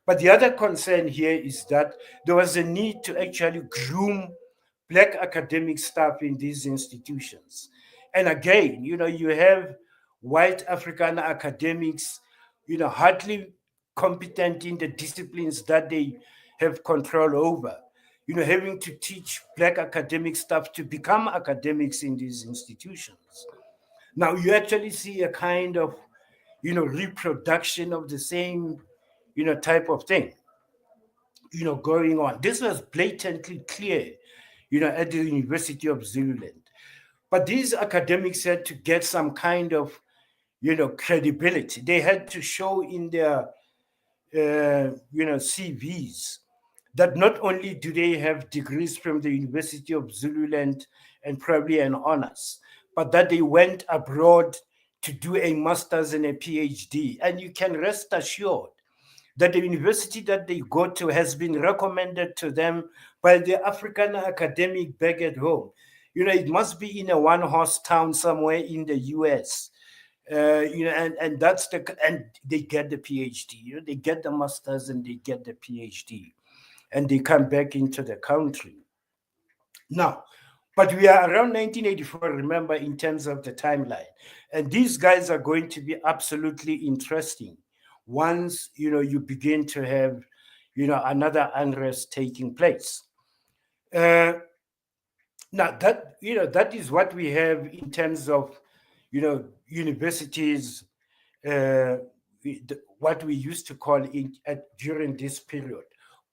Speaker 2: But the other concern here is that there was a need to actually groom Black academic staff in these institutions. And again, you have white African academics, hardly competent in the disciplines that they have control over, having to teach Black academic staff to become academics in these institutions. Now, you actually see a kind of, reproduction of the same, type of thing, going on. This was blatantly clear, at the University of Zululand. But these academics had to get some kind of, credibility. They had to show in their, CVs that not only do they have degrees from the University of Zululand and probably an honors, but that they went abroad to do a master's and a PhD. And you can rest assured that the university that they go to has been recommended to them by the African academic back at home. It must be in a one-horse town somewhere in the US. And that's and they get the PhD, they get the masters and they get the PhD, and they come back into the country. Now, but we are around 1984, remember, in terms of the timeline. And these guys are going to be absolutely interesting once, you begin to have, another unrest taking place. Now, that is what we have in terms of, universities, what we used to call during this period,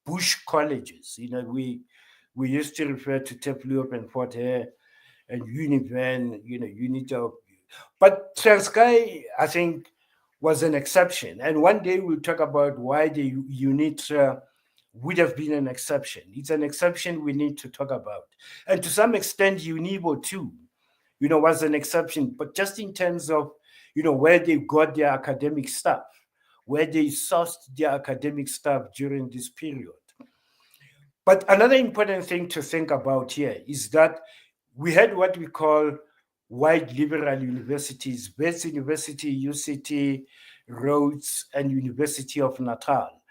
Speaker 2: bush colleges. We used to refer to Tapliop and Fort Hare and Univan, Unito. But Transkei, I think, was an exception. And one day we'll talk about why the UNITRA would have been an exception. It's an exception we need to talk about. And to some extent, UNIBO too, was an exception, but just in terms of, where they got their academic staff, where they sourced their academic staff during this period. But another important thing to think about here is that we had what we call white liberal universities, Wits University, UCT, Rhodes, and University of Natal.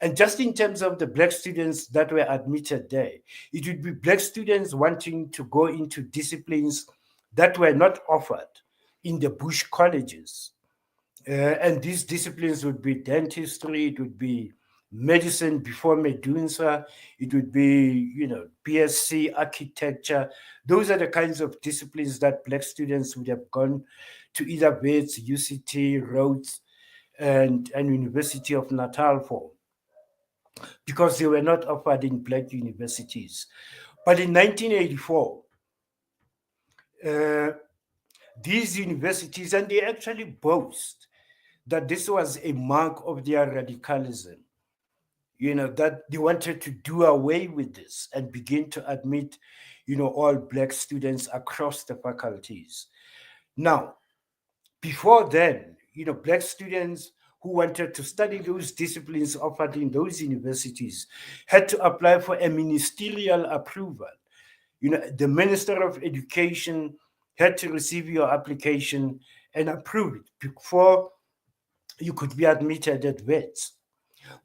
Speaker 2: And just in terms of the Black students that were admitted there, it would be Black students wanting to go into disciplines that were not offered in the Bush colleges. And these disciplines would be dentistry, it would be medicine before Medunsa, it would be, BSc, architecture. Those are the kinds of disciplines that Black students would have gone to either Wits, UCT, Rhodes, and University of Natal for, because they were not offered in Black universities. But in 1984, these universities, and they actually boast that this was a mark of their radicalism, that they wanted to do away with this and begin to admit, all Black students across the faculties. Now, before then, Black students who wanted to study those disciplines offered in those universities had to apply for a ministerial approval. The Minister of Education had to receive your application and approve it before you could be admitted at Wits.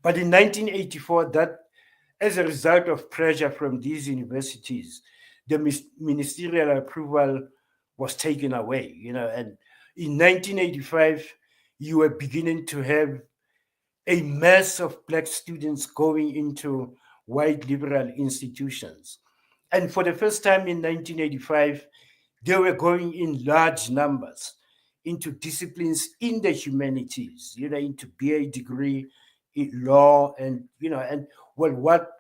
Speaker 2: But in 1984, that as a result of pressure from these universities, the ministerial approval was taken away, and in 1985, you were beginning to have a mass of Black students going into white liberal institutions. And for the first time in 1985, they were going in large numbers into disciplines in the humanities, into BA degree in law and, what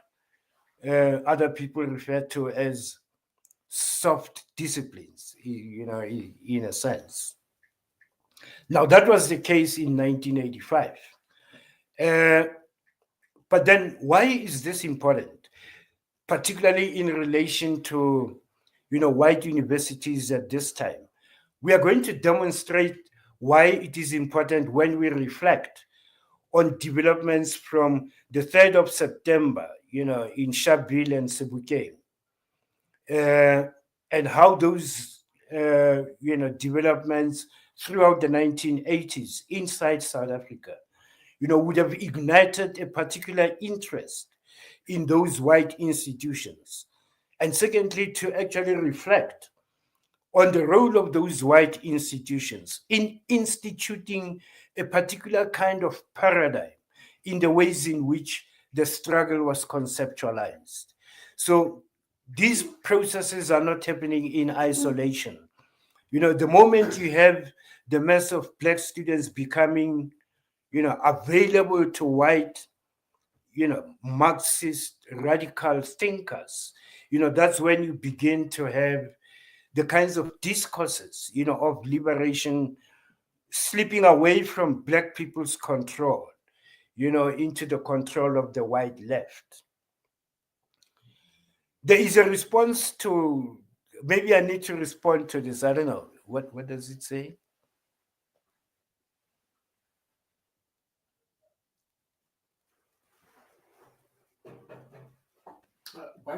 Speaker 2: other people refer to as soft disciplines, in a sense. Now, that was the case in 1985. But then why is this important, particularly in relation to, white universities at this time? We are going to demonstrate why it is important when we reflect on developments from the 3rd of September, in Sharpeville and Sebokeng, and how those, developments throughout the 1980s inside South Africa, would have ignited a particular interest in those white institutions. And secondly, to actually reflect on the role of those white institutions in instituting a particular kind of paradigm in the ways in which the struggle was conceptualized. So these processes are not happening in isolation. The moment you have the mass of Black students becoming, available to white, Marxist radical thinkers, that's when you begin to have the kinds of discourses, of liberation slipping away from Black people's control, into the control of the white left. There is a response to, maybe I need to respond to this. I don't know. What does it say?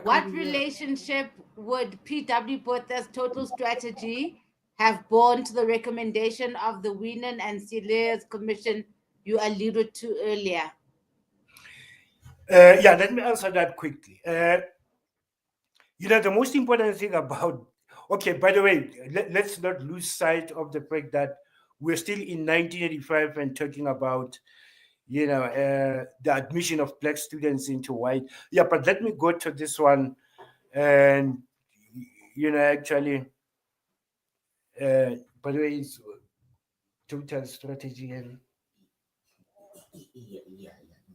Speaker 1: What relationship would P.W. Botha's total strategy have borne to the recommendation of the Wiener and Sile's commission you alluded to earlier?
Speaker 2: Yeah, let me answer that quickly. The most important thing about, okay, by the way, let's not lose sight of the fact that we're still in 1985 and talking about, the admission of Black students into white. Yeah, but let me go to this one and, actually, by the way, it's total strategy and...
Speaker 4: Yeah.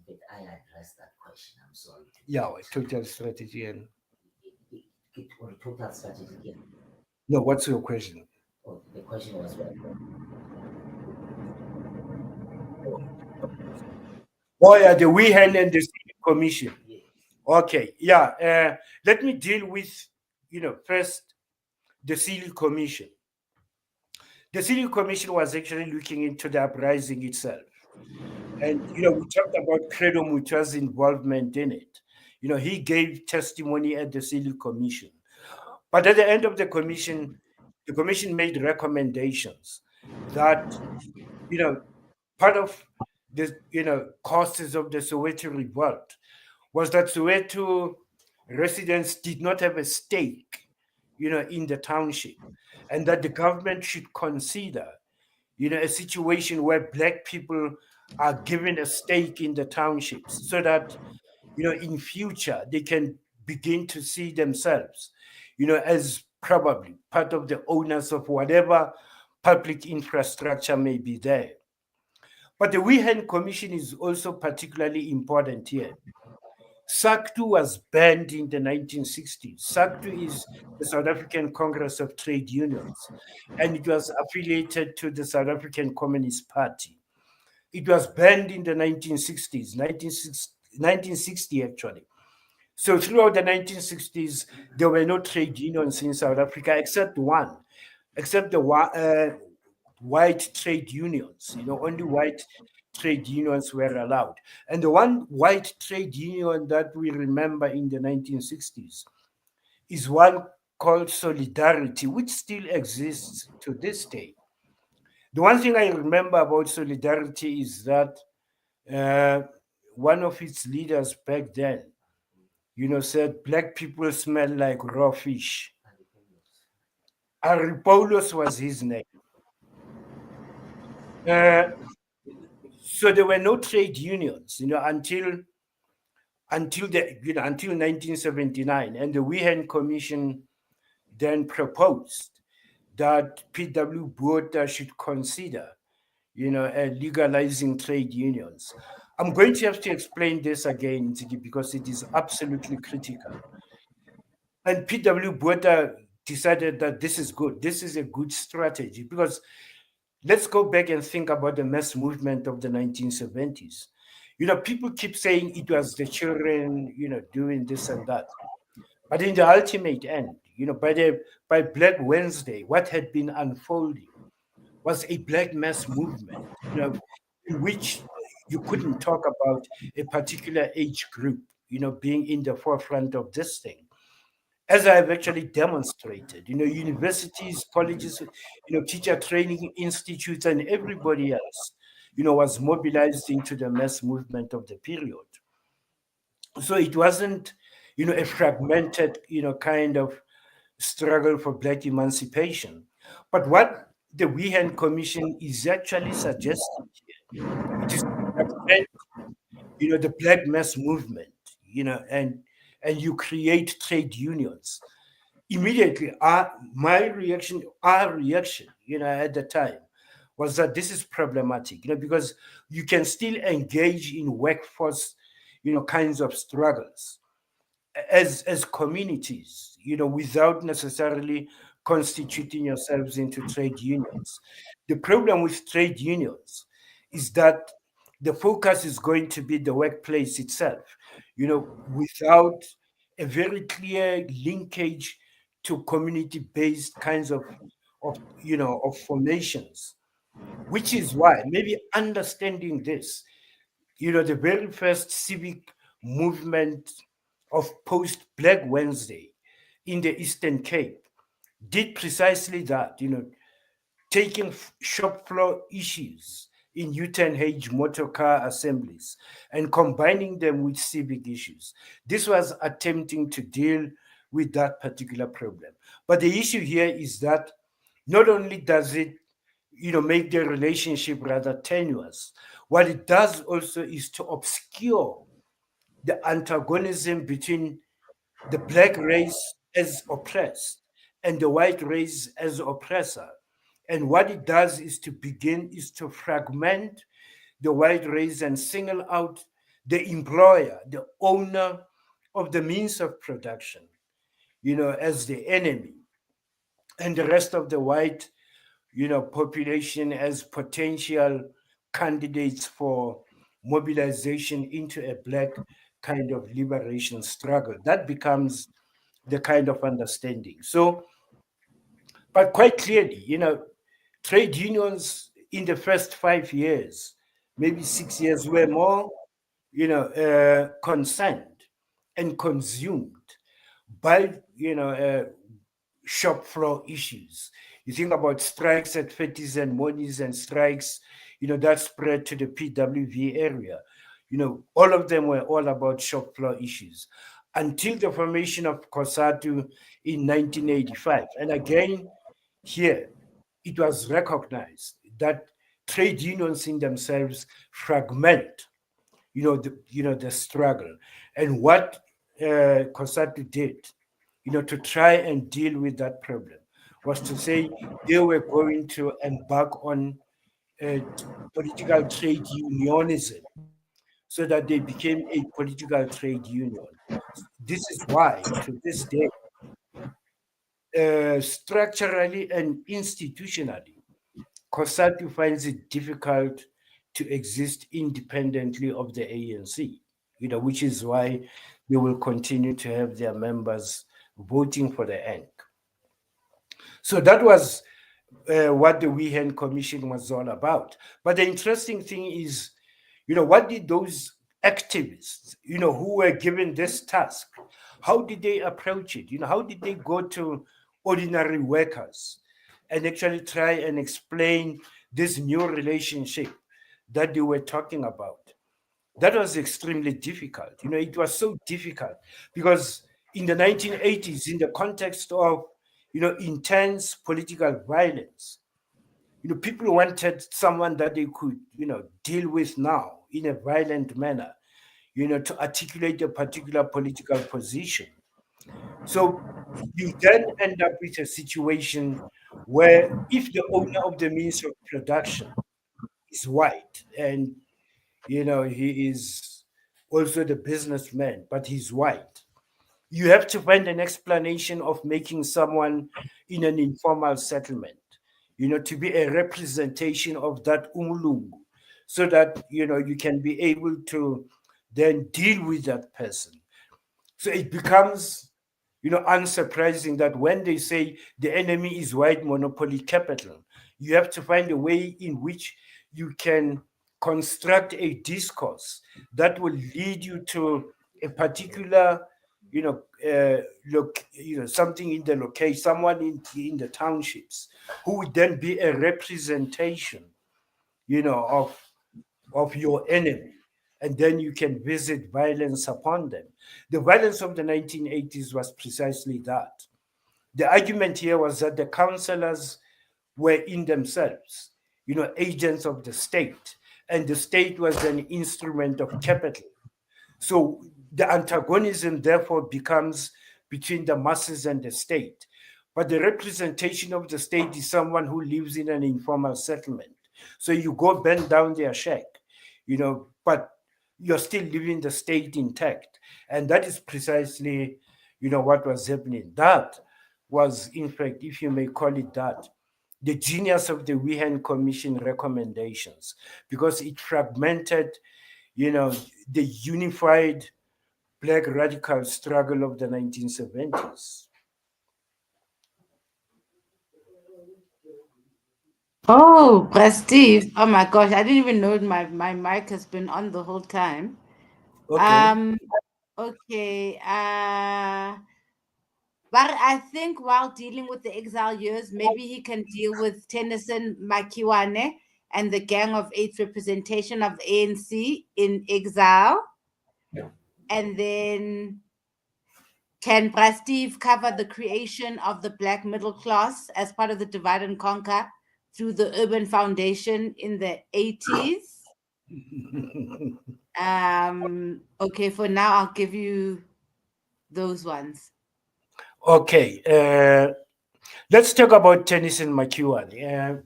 Speaker 4: But I addressed that question. I'm sorry.
Speaker 2: Yeah, total strategy and...
Speaker 4: Or total strategy again.
Speaker 2: No, what's your question?
Speaker 4: Oh, the question was what?
Speaker 2: Oh, yeah, the WHAM and the City Commission.
Speaker 4: Yeah.
Speaker 2: Okay, yeah. Let me deal with, first the Sealy Commission. The Sealy Commission was actually looking into the uprising itself. And, we talked about Credo Mutwa's involvement in it. He gave testimony at the Sealy Commission. But at the end of the commission made recommendations that, you know, part of the, causes of the Soweto revolt was that Soweto residents did not have a stake, in the township, and that the government should consider, a situation where Black people are given a stake in the townships so that, in future they can begin to see themselves, as probably part of the owners of whatever public infrastructure may be there. But the WHAM Commission is also particularly important here. SACTU was banned in the 1960s. SACTU is the South African Congress of Trade Unions, and it was affiliated to the South African Communist Party. It was banned in the 1960s, 1960 actually. So throughout the 1960s, there were no trade unions in South Africa except one, except the white trade unions. Only white trade unions were allowed. And the one white trade union that we remember in the 1960s is one called Solidarity, which still exists to this day. The one thing I remember about Solidarity is that one of its leaders back then, said Black people smell like raw fish. Aripoulos was his name. So there were no trade unions, until 1979, and the WHAM Commission then proposed that P.W. Botha should consider, legalizing trade unions. I'm going to have to explain this again, Ziggy, because it is absolutely critical. And P.W. Botha decided that this is good. This is a good strategy because let's go back and think about the mass movement of the 1970s. People keep saying it was the children, doing this and that. But in the ultimate end, by Black Wednesday, what had been unfolding was a Black mass movement, in which you couldn't talk about a particular age group, being in the forefront of this thing. As I've actually demonstrated, universities, colleges, teacher training institutes, and everybody else, was mobilized into the mass movement of the period. So it wasn't, a fragmented, kind of struggle for Black emancipation. But what the WHAM Commission is actually suggesting here, it is to fragment, the Black mass movement, and you create trade unions. Immediately, our reaction, at the time was that this is problematic, because you can still engage in workforce, kinds of struggles as communities, without necessarily constituting yourselves into trade unions. The problem with trade unions is that the focus is going to be the workplace itself, without a very clear linkage to community-based kinds of formations, which is why maybe understanding this, the very first civic movement of post-Black Wednesday in the Eastern Cape did precisely that, taking shop floor issues in Uitenhage motor car assemblies and combining them with civic issues. This was attempting to deal with that particular problem. But the issue here is that not only does it, make the relationship rather tenuous, what it does also is to obscure the antagonism between the Black race as oppressed and the white race as oppressor. And what it does is to fragment the white race and single out the employer, the owner of the means of production, as the enemy, and the rest of the white, population as potential candidates for mobilization into a Black kind of liberation struggle. That becomes the kind of understanding. So, but quite clearly, trade unions in the first 5 years, maybe 6 years, were more, concerned and consumed by, shop floor issues. You think about strikes at Fetis and Monis and strikes, that spread to the PWV area. All of them were all about shop floor issues until the formation of COSATU in 1985. And again, here, it was recognized that trade unions in themselves fragment, the struggle. And what COSATU did, to try and deal with that problem was to say they were going to embark on political trade unionism so that they became a political trade union. This is why, to this day, structurally and institutionally, COSATU finds it difficult to exist independently of the ANC, which is why they will continue to have their members voting for the ENC. So that was what the WHAM Commission was all about. But the interesting thing is, what did those activists, who were given this task, how did they approach it? How did they go to ordinary workers and actually try and explain this new relationship that they were talking about? That was extremely difficult. It was so difficult because in the 1980s, in the context of, intense political violence, people wanted someone that they could, deal with now in a violent manner, to articulate a particular political position. So you then end up with a situation where if the owner of the means of production is white and, he is also the businessman, but he's white, you have to find an explanation of making someone in an informal settlement, to be a representation of that umlungu, so that, you can be able to then deal with that person. So it becomes, unsurprising that when they say the enemy is white monopoly capital, you have to find a way in which you can construct a discourse that will lead you to a particular, something in the location, someone in the townships who would then be a representation, of your enemy. And then you can visit violence upon them. The violence of the 1980s was precisely that. The argument here was that the councillors were in themselves, agents of the state, and the state was an instrument of capital. So the antagonism therefore becomes between the masses and the state. But the representation of the state is someone who lives in an informal settlement. So you go bend down their shack, but you're still leaving the state intact. And that is precisely, what was happening. That was, in fact, if you may call it that, the genius of the WHAM Commission recommendations, because it fragmented, the unified Black radical struggle of the 1970s.
Speaker 1: Oh, Steve. Oh my gosh, I didn't even know my mic has been on the whole time.
Speaker 2: Okay.
Speaker 1: Okay. But I think while dealing with the exile years, maybe he can deal with Tennyson Makiwane and the Gang of Eight representation of the ANC in exile. And then can Steve cover the creation of the Black middle class as part of the divide and conquer through the Urban Foundation in the 80s? Okay, for now, I'll give you those ones.
Speaker 2: Okay. Let's talk about Tennyson Makiwane.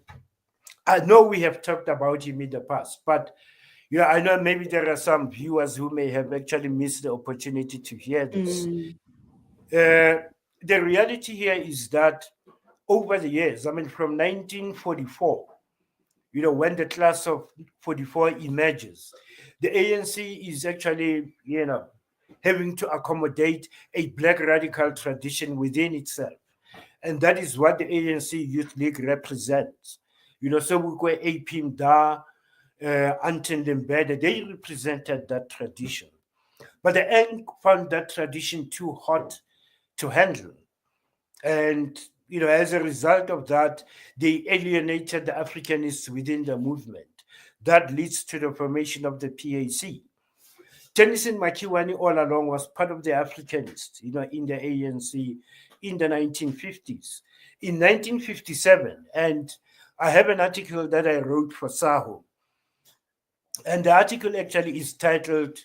Speaker 2: I know we have talked about him in the past, but I know maybe there are some viewers who may have actually missed the opportunity to hear this. The reality here is that over the years, from 1944, when the class of 44 emerges, the ANC is actually, having to accommodate a black radical tradition within itself. And that is what the ANC Youth League represents. Sobukwe, Apim Da, Anton Lembede, they represented that tradition. But the ANC found that tradition too hot to handle. And, as a result of that, they alienated the Africanists within the movement. That leads to the formation of the PAC. Tennyson Makiwane all along was part of the Africanists, in the ANC in the 1950s. In 1957, and I have an article that I wrote for SAHO, and the article actually is titled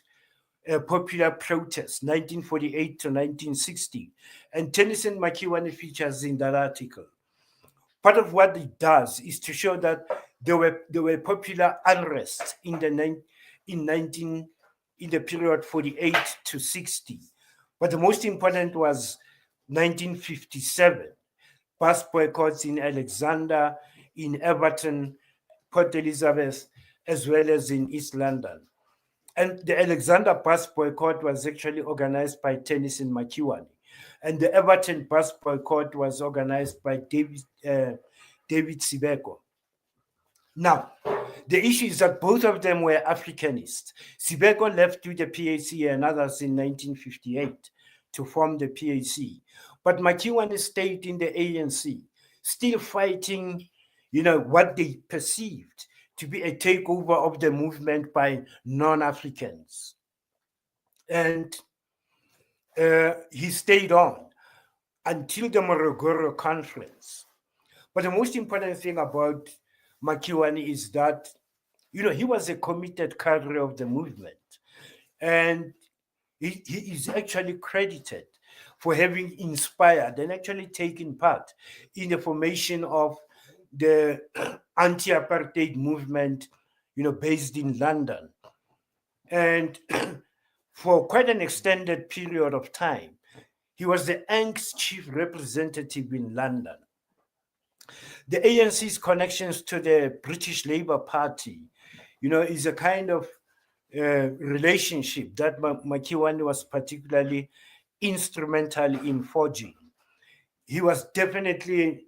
Speaker 2: Popular Protest, 1948 to 1960. And Tennyson Makiwane features in that article. Part of what it does is to show that there were popular unrest in the period 48 to 60. But the most important was 1957, bus boycotts in Alexander, in Everton, Port Elizabeth, as well as in East London. And the Alexander bus boycott was actually organized by Tennyson Makiwane. And the Everton bus boycott was organized by David Sibeko. Now, the issue is that both of them were Africanists. Sibeko left with the PAC and others in 1958 to form the PAC. But Makiwane stayed in the ANC, still fighting, what they perceived to be a takeover of the movement by non-Africans. And he stayed on until the Morogoro conference. But the most important thing about Makiwane is that, he was a committed cadre of the movement. And he is actually credited for having inspired and actually taken part in the formation of the anti-apartheid movement, based in London. And for quite an extended period of time, he was the ANC's chief representative in London. The ANC's connections to the British Labour Party, is a kind of relationship that Makiwane was particularly instrumental in forging. He was definitely,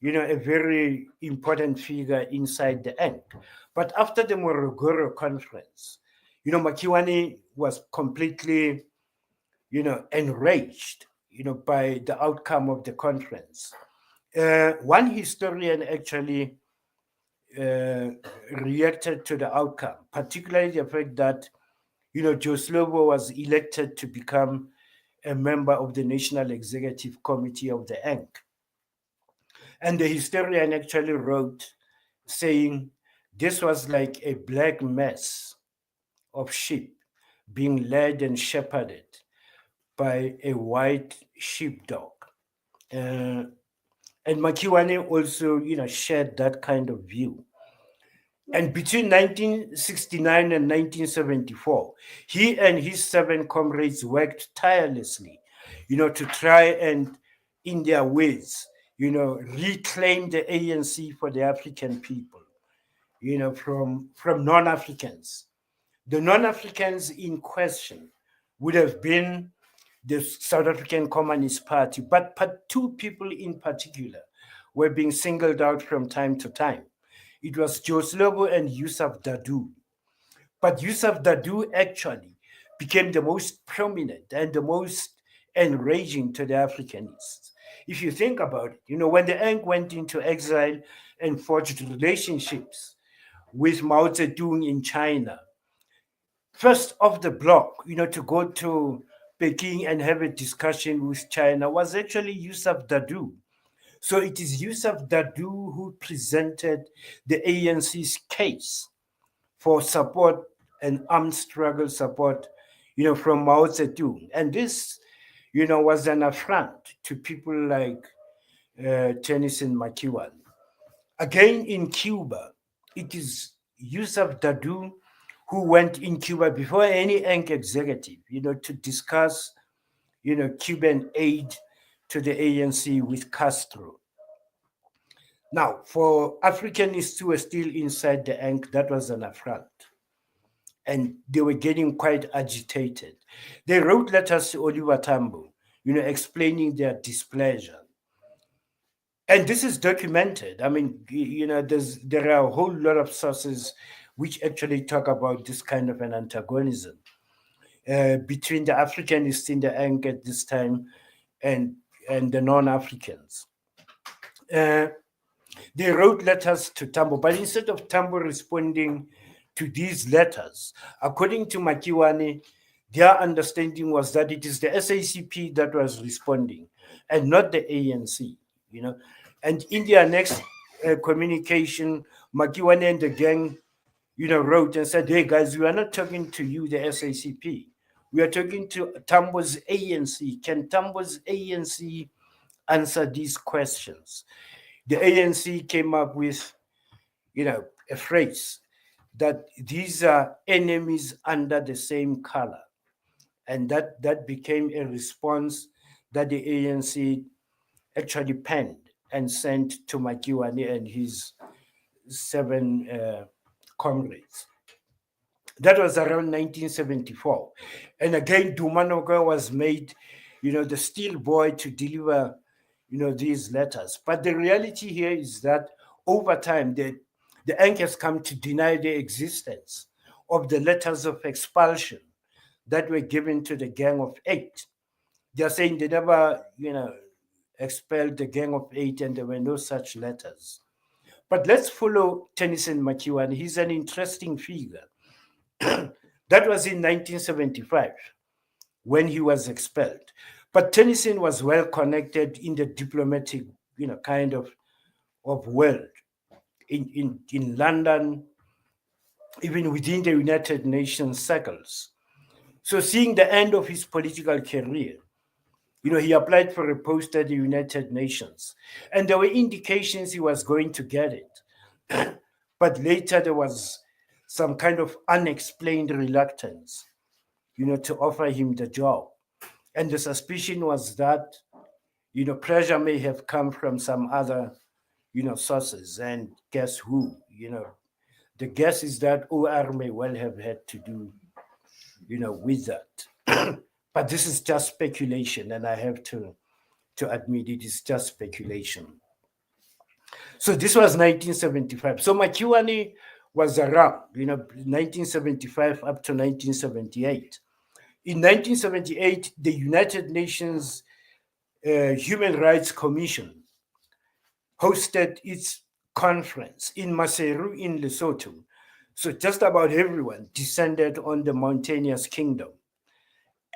Speaker 2: a very important figure inside the ANC. But after the Morogoro conference, Makiwane was completely, enraged, by the outcome of the conference. One historian actually reacted to the outcome, particularly the fact that, Joe Slovo was elected to become a member of the National Executive Committee of the ANC. And the historian actually wrote saying this was like a black mess of sheep being led and shepherded by a white sheepdog. And Makiwane also, shared that kind of view. And between 1969 and 1974, he and his 7 comrades worked tirelessly, to try and, in their ways, reclaim the ANC for the African people, from non-Africans. The non-Africans in question would have been the South African Communist Party, but 2 people in particular were being singled out from time to time. It was Joe Slovo and Yusuf Dadoo. But Yusuf Dadoo actually became the most prominent and the most enraging to the Africanists. If you think about it, when the ANC went into exile and forged relationships with Mao Zedong in China, first off the block, to go to Peking and have a discussion with China was actually Yusuf Dadoo. So it is Yusuf Dadoo who presented the ANC's case for support and armed struggle support, from Mao Zedong. And this, was an affront to people like Tennyson Makiwane. Again, in Cuba, it is Yusuf Dadoo who went in Cuba before any ANC executive, to discuss, Cuban aid to the ANC with Castro. Now, for Africanists who were still inside the ANC, that was an affront. and they were getting quite agitated. They wrote letters to Oliver Tambo, explaining their displeasure. And this is documented. I mean, there are a whole lot of sources which actually talk about this kind of an antagonism between the Africanists in the Ang at this time and the non-Africans. They wrote letters to Tambo, but instead of Tambo responding to these letters, according to Makiwane, their understanding was that it is the SACP that was responding and not the ANC, And in their next communication, Makiwane and the gang, wrote and said, hey guys, we are not talking to you, the SACP. We are talking to Tambo's ANC. Can Tambo's ANC answer these questions? The ANC came up with, a phrase that these are enemies under the same color. And that became a response that the ANC actually penned and sent to Makiwane and his 7 comrades. That was around 1974. And again, Dumanoka was made, the steel boy to deliver, these letters. But the reality here is that over time, the ANC has come to deny the existence of the letters of expulsion that were given to the Gang of 8. They're saying they never, expelled the Gang of 8 and there were no such letters. But let's follow Tennyson Makiwane. He's an interesting figure. That was in 1975 when he was expelled. But Tennyson was well connected in the diplomatic, kind of world in London, even within the United Nations circles. So seeing the end of his political career, he applied for a post at the United Nations. And there were indications he was going to get it. But later there was some kind of unexplained reluctance, to offer him the job. And the suspicion was that, pressure may have come from some other, sources. And guess who? The guess is that OR may well have had to do, with that. But this is just speculation, and I have to admit it is just speculation. So this was 1975. So Makiwane was around, 1975 up to 1978. In 1978, the United Nations Human Rights Commission hosted its conference in Maseru in Lesotho. So just about everyone descended on the mountainous kingdom.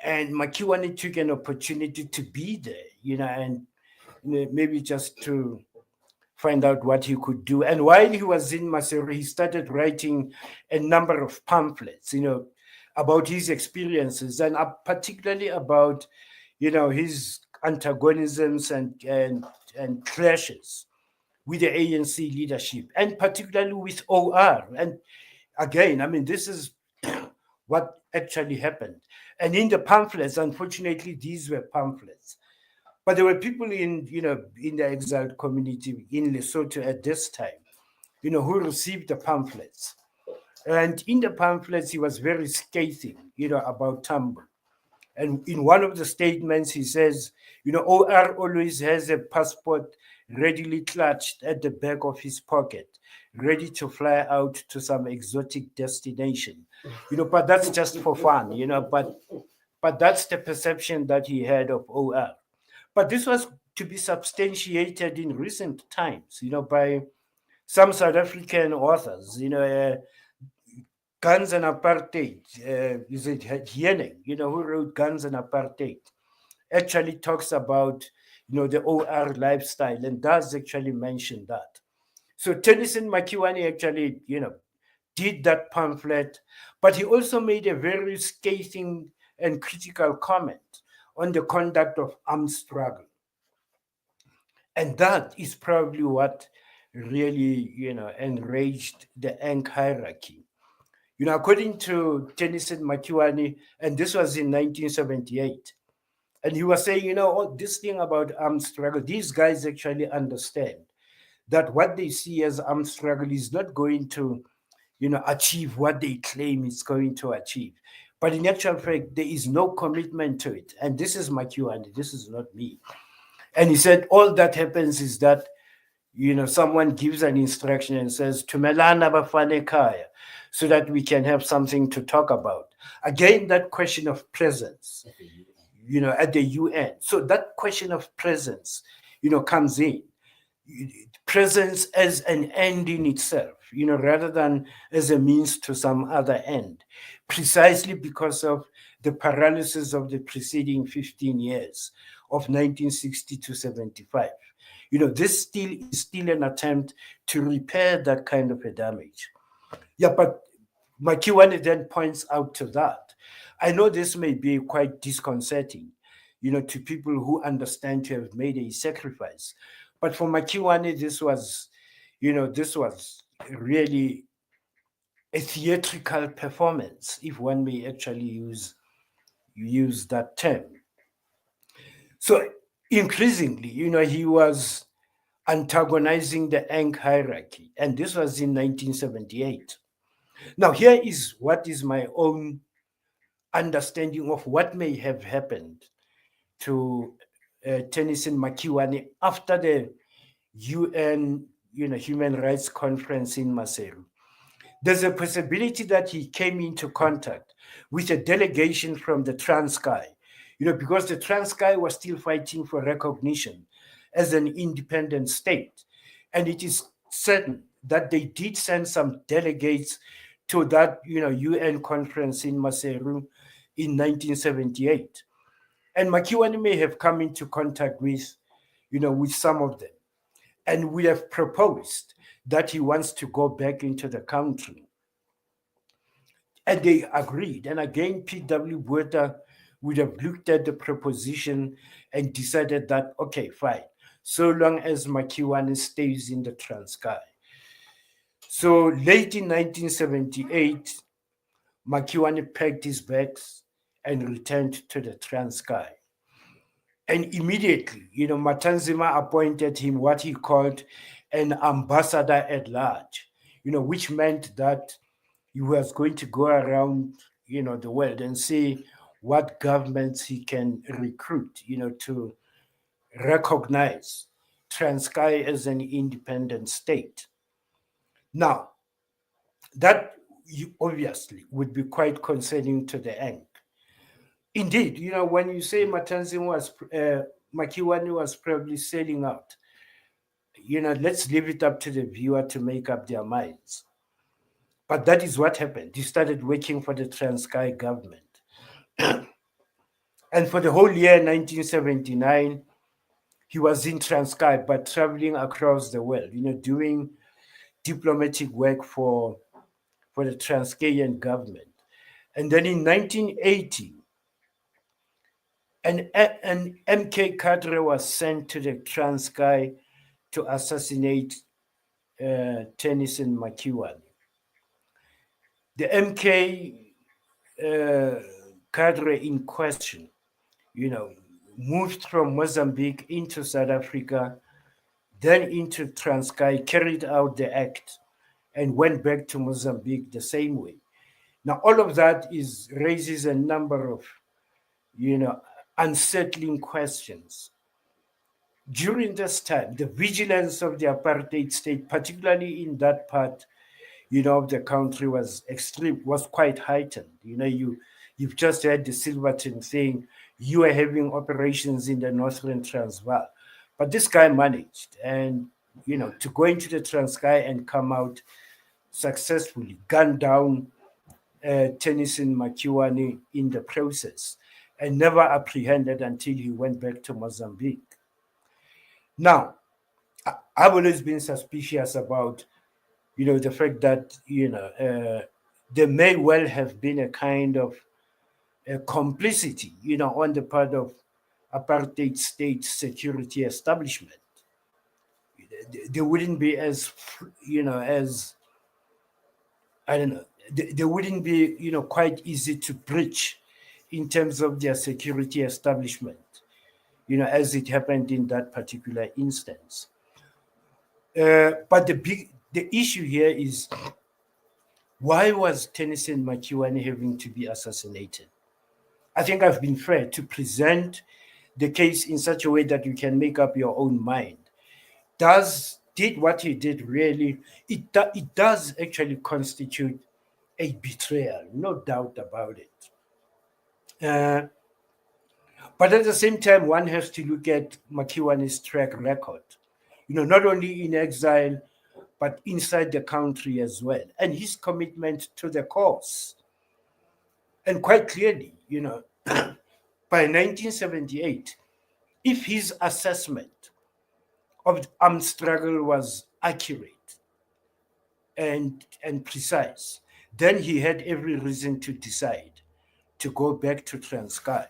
Speaker 2: And Makiwane took an opportunity to be there, and maybe just to find out what he could do. And while he was in Maseru, he started writing a number of pamphlets, about his experiences and particularly about, his antagonisms and clashes with the ANC leadership, and particularly with OR. And again, I mean, this is what actually happened. And in the pamphlets, unfortunately, these were pamphlets. But there were people in the exiled community in Lesotho at this time, who received the pamphlets. And in the pamphlets, he was very scathing, about Tambo. And in one of the statements, he says, OR always has a passport readily clutched at the back of his pocket, ready to fly out to some exotic destination. But that's just for fun, but that's the perception that he had of OR. But this was to be substantiated in recent times, by some South African authors, Guns and Apartheid, is it Viana, who wrote Guns and Apartheid, actually talks about, the OR lifestyle and does actually mention that. So Tennyson Makiwane actually, did that pamphlet, but he also made a very scathing and critical comment on the conduct of armed struggle. And that is probably what really, enraged the ANC hierarchy. According to Tennyson Makiwane, and this was in 1978, and he was saying, this thing about armed struggle, these guys actually understand that what they see as armed struggle is not going to, achieve what they claim it's going to achieve. But in actual fact, there is no commitment to it. And this is Makiwane, this is not me. And he said all that happens is that, someone gives an instruction and says, Tumelana bafane kaya, so that we can have something to talk about. Again, that question of presence, at the UN. So that question of presence, comes in. Presence as an end in itself, rather than as a means to some other end, precisely because of the paralysis of the preceding 15 years of 1960 to 75. This is still an attempt to repair that kind of a damage. Yeah, but Makiwane then points out to that. I know this may be quite disconcerting, to people who understand to have made a sacrifice. But for Makiwane, this was really a theatrical performance, if one may actually use that term. So increasingly, he was antagonizing the Ankh hierarchy, and this was in 1978. Now, here is what is my own understanding of what may have happened to Tennyson Makiwane after the UN Human Rights Conference in Maseru. There's a possibility that he came into contact with a delegation from the Transkei, because the Transkei was still fighting for recognition as an independent state. And it is certain that they did send some delegates to that UN conference in Maseru in 1978. And Makiwane may have come into contact with some of them. And we have proposed that he wants to go back into the country. And they agreed. And again, P.W. Botha would have looked at the proposition and decided that, okay, fine, so long as Makiwane stays in the Transkei. So late in 1978, Makiwane packed his bags and returned to the Transkei. And immediately, Matanzima appointed him what he called an ambassador at large, which meant that he was going to go around, the world and see what governments he can recruit, to recognize Transkei as an independent state. Now, that obviously would be quite concerning to the Ankh. Indeed, when you say Makiwane was probably selling out, let's leave it up to the viewer to make up their minds. But that is what happened. He started working for the Transkei government. And for the whole year 1979, he was in Transkei, but traveling across the world, doing diplomatic work for the Transkeian government. And then in 1980, an MK cadre was sent to the Transkei to assassinate Tennyson Makiwane. The MK cadre in question, moved from Mozambique into South Africa, then into Transkei, carried out the act, and went back to Mozambique the same way. Now, all of that raises a number of, unsettling questions. During this time, the vigilance of the apartheid state, particularly in that part, of the country, was quite heightened. You've just heard the Silverton thing. You are having operations in the Northern Transvaal, but this guy managed, and to go into the Transkei and come out successfully, gun down Tennyson Makiwane in the process, and never apprehended until he went back to Mozambique. Now, I've always been suspicious about, the fact that, there may well have been a kind of complicity, on the part of apartheid state security establishment. They wouldn't be as, I don't know, they wouldn't be, quite easy to breach in terms of their security establishment, as it happened in that particular instance. But the issue here is Why was Tennyson Makiwane having to be assassinated? I think I've been fair to present the case in such a way that you can make up your own mind. Did what he did really? It does actually constitute a betrayal, no doubt about it. Uh, but at the same time, one has to look at Makiwane's track record. Not only in exile, but inside the country as well, and his commitment to the cause. And quite clearly, by 1978, if his assessment of the armed struggle was accurate and precise, then he had every reason to decide to go back to Transkei.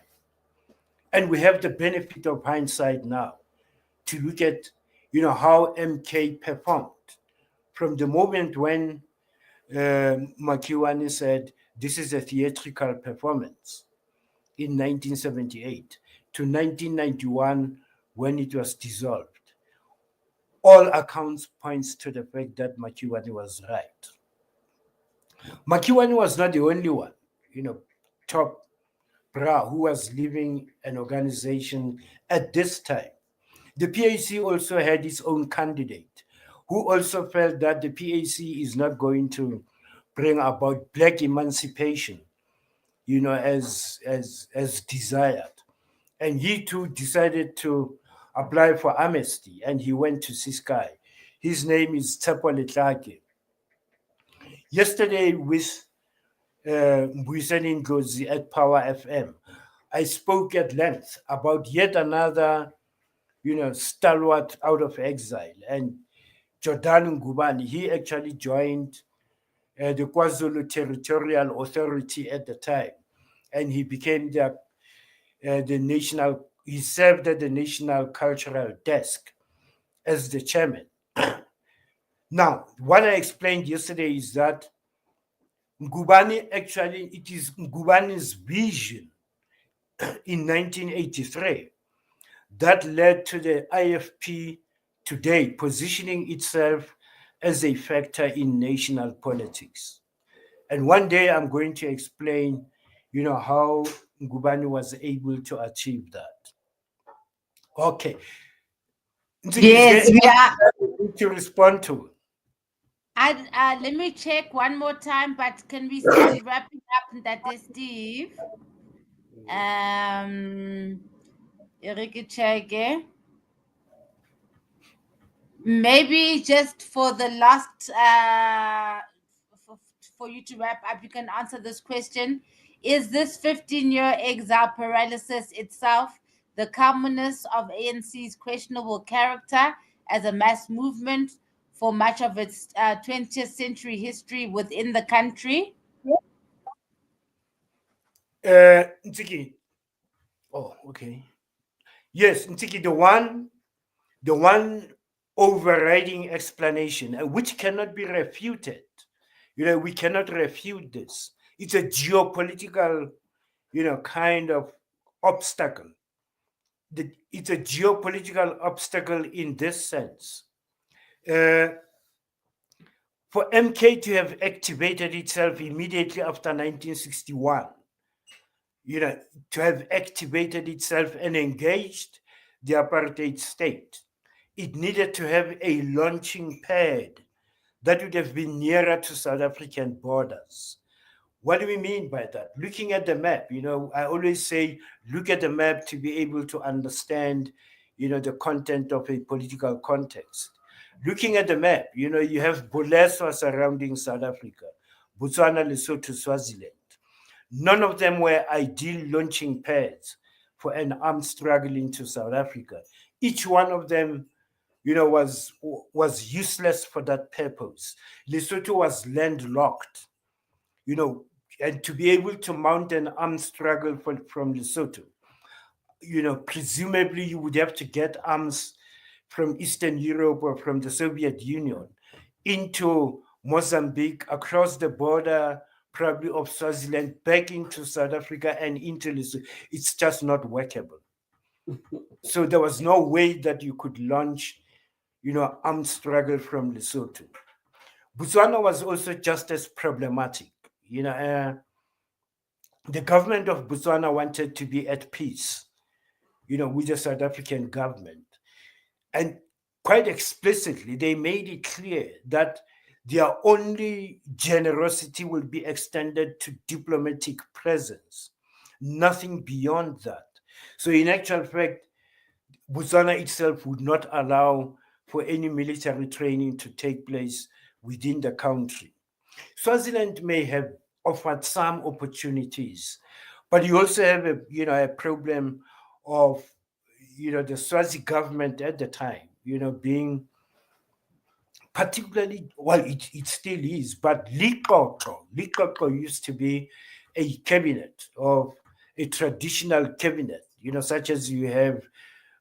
Speaker 2: And we have the benefit of hindsight now to look at, how MK performed from the moment when Makiwane said, this is a theatrical performance in 1978 to 1991 when it was dissolved. All accounts points to the fact that Makiwane was right. Makiwane was not the only one, top bra who was leaving an organization at this time. The PAC also had its own candidate who also felt that the PAC is not going to bring about black emancipation, as desired. And he too decided to apply for amnesty and he went to Ciskei. His name is Tsepo Letlhake. Yesterday with Mbuyiseni Ngozi at Power FM, I spoke at length about yet another, stalwart out of exile. And Jordan Ngubane, he actually joined the KwaZulu Territorial Authority at the time, and he became the national. He served at the National Cultural Desk as the chairman. Now, what I explained yesterday is that it is Ngubane's vision in 1983 that led to the IFP today positioning itself as a factor in national politics. And one day I'm going to explain, how Ngubane was able to achieve that. Okay.
Speaker 1: Yes, we are.
Speaker 2: To respond to.
Speaker 1: Let me check one more time, but can we start wrapping up that is Steve? Eric Chege. Maybe just for the last, for you to wrap up, you can answer this question. Is this 15-year exile paralysis itself the calmness of ANC's questionable character as a mass movement for much of its 20th century history within the country?
Speaker 2: Ntiki. Oh, okay. Yes, Ntiki, the one overriding explanation, which cannot be refuted. We cannot refute this. It's a geopolitical, kind of obstacle. It's a geopolitical obstacle in this sense. For MK to have activated itself immediately after 1961, to have activated itself and engaged the apartheid state, it needed to have a launching pad that would have been nearer to South African borders. What do we mean by that? Looking at the map, I always say, look at the map to be able to understand, the content of a political context. Looking at the map, you have Boleswa surrounding South Africa, Botswana, Lesotho, Swaziland. None of them were ideal launching pads for an armed struggle into South Africa. Each one of them, was useless for that purpose. Lesotho was landlocked, and to be able to mount an armed struggle from Lesotho, presumably you would have to get arms from Eastern Europe or from the Soviet Union into Mozambique, across the border, probably of Swaziland, back into South Africa and into Lesotho. It's just not workable. So there was no way that you could launch, armed struggle from Lesotho. Botswana was also just as problematic. The government of Botswana wanted to be at peace, with the South African government. And quite explicitly, they made it clear that their only generosity will be extended to diplomatic presence, nothing beyond that. So, in actual fact, Botswana itself would not allow for any military training to take place within the country. Swaziland may have offered some opportunities, but you also have a problem of the Swazi government at the time, being particularly, well, it still is, but Liqoqo used to be a cabinet of a traditional cabinet, such as you have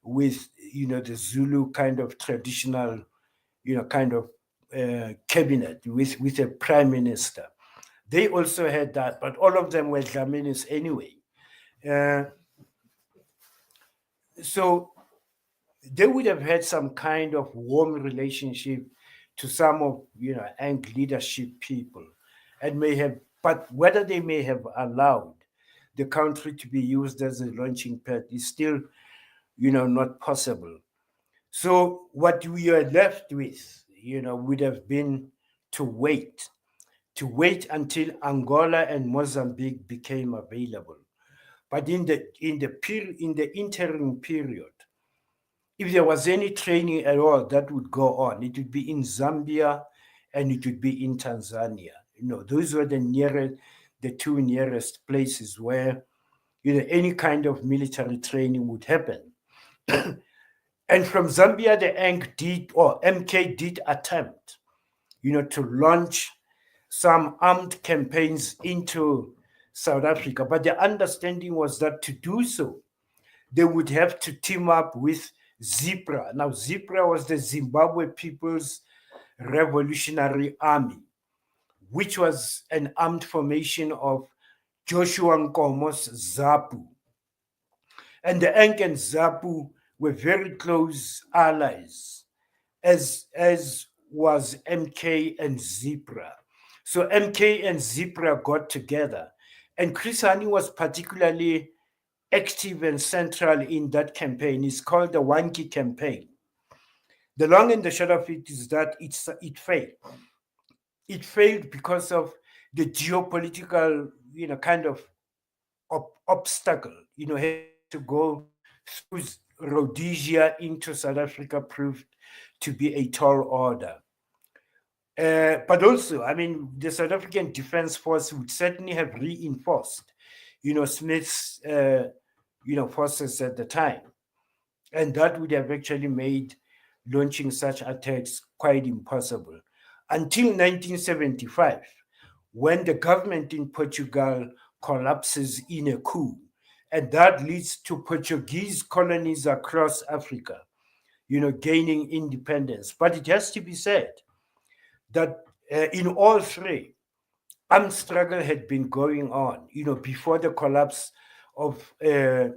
Speaker 2: with the Zulu kind of traditional, kind of cabinet with a prime minister. They also had that, but all of them were Dlaminis anyway. So they would have had some kind of warm relationship to some of Ang leadership people, and but whether they may have allowed the country to be used as a launching pad is still not possible. So what we are left with would have been to wait until Angola and Mozambique became available. But in the interim period, if there was any training at all that would go on, it would be in Zambia and it would be in Tanzania. Those were the two nearest places where any kind of military training would happen. And from Zambia, the MK did attempt, to launch some armed campaigns into South Africa. But the understanding was that to do so, they would have to team up with ZIPRA. Now, ZIPRA was the Zimbabwe People's Revolutionary Army, which was an armed formation of Joshua Nkomo's ZAPU. And the Enk and ZAPU were very close allies, as was MK and ZIPRA. So MK and ZIPRA got together, and Chris Hani was particularly active and central in that campaign. It's called the Wanki campaign. The long and the short of it is that it failed. It failed because of the geopolitical, kind of obstacle. Having to go through Rhodesia into South Africa proved to be a tall order. But also, the South African Defence Force would certainly have reinforced, Smith's, forces at the time. And that would have actually made launching such attacks quite impossible. Until 1975, when the government in Portugal collapses in a coup, and that leads to Portuguese colonies across Africa, gaining independence. But it has to be said that in all three, armed struggle had been going on, before the collapse of the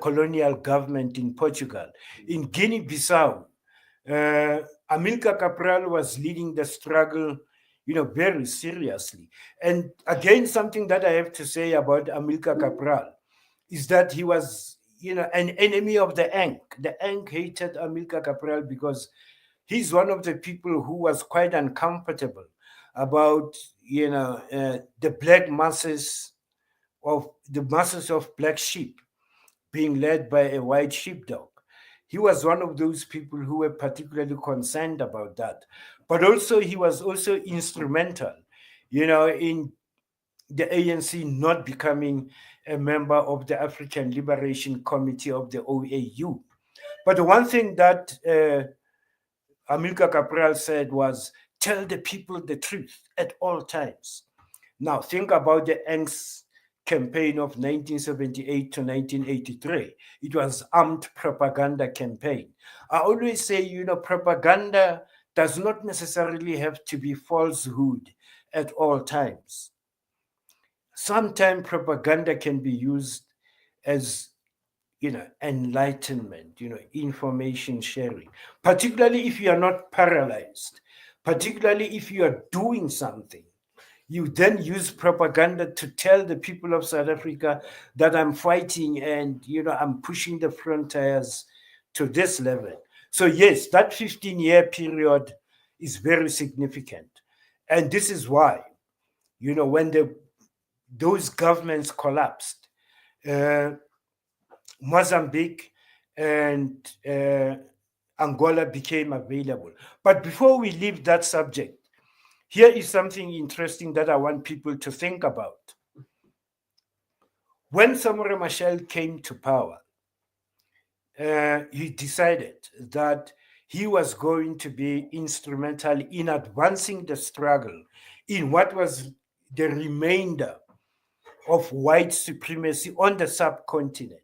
Speaker 2: colonial government in Portugal. In Guinea-Bissau, Amilcar Cabral was leading the struggle, very seriously. And again, something that I have to say about Amilcar Cabral is that he was, an enemy of the Enk. The Enk hated Amilcar Cabral because he's one of the people who was quite uncomfortable about, the masses of black sheep being led by a white sheepdog. He was one of those people who were particularly concerned about that. But also, he was also instrumental, in the ANC not becoming a member of the African Liberation Committee of the OAU. But the one thing that Amilcar Cabral said was, tell the people the truth at all times. Now, think about the Enk's campaign of 1978 to 1983. It was armed propaganda campaign. I always say, propaganda does not necessarily have to be falsehood at all times. Sometimes propaganda can be used as enlightenment, information sharing, particularly if you are not paralyzed particularly if you are doing something. You then use propaganda to tell the people of South Africa that I'm fighting and I'm pushing the frontiers to this level. So yes, that 15-year period is very significant. And this is why, when those governments collapsed, uh, Mozambique and Angola became available. But before we leave that subject, here is something interesting that I want people to think about. When Samora Machel came to power, he decided that he was going to be instrumental in advancing the struggle in what was the remainder of white supremacy on the subcontinent.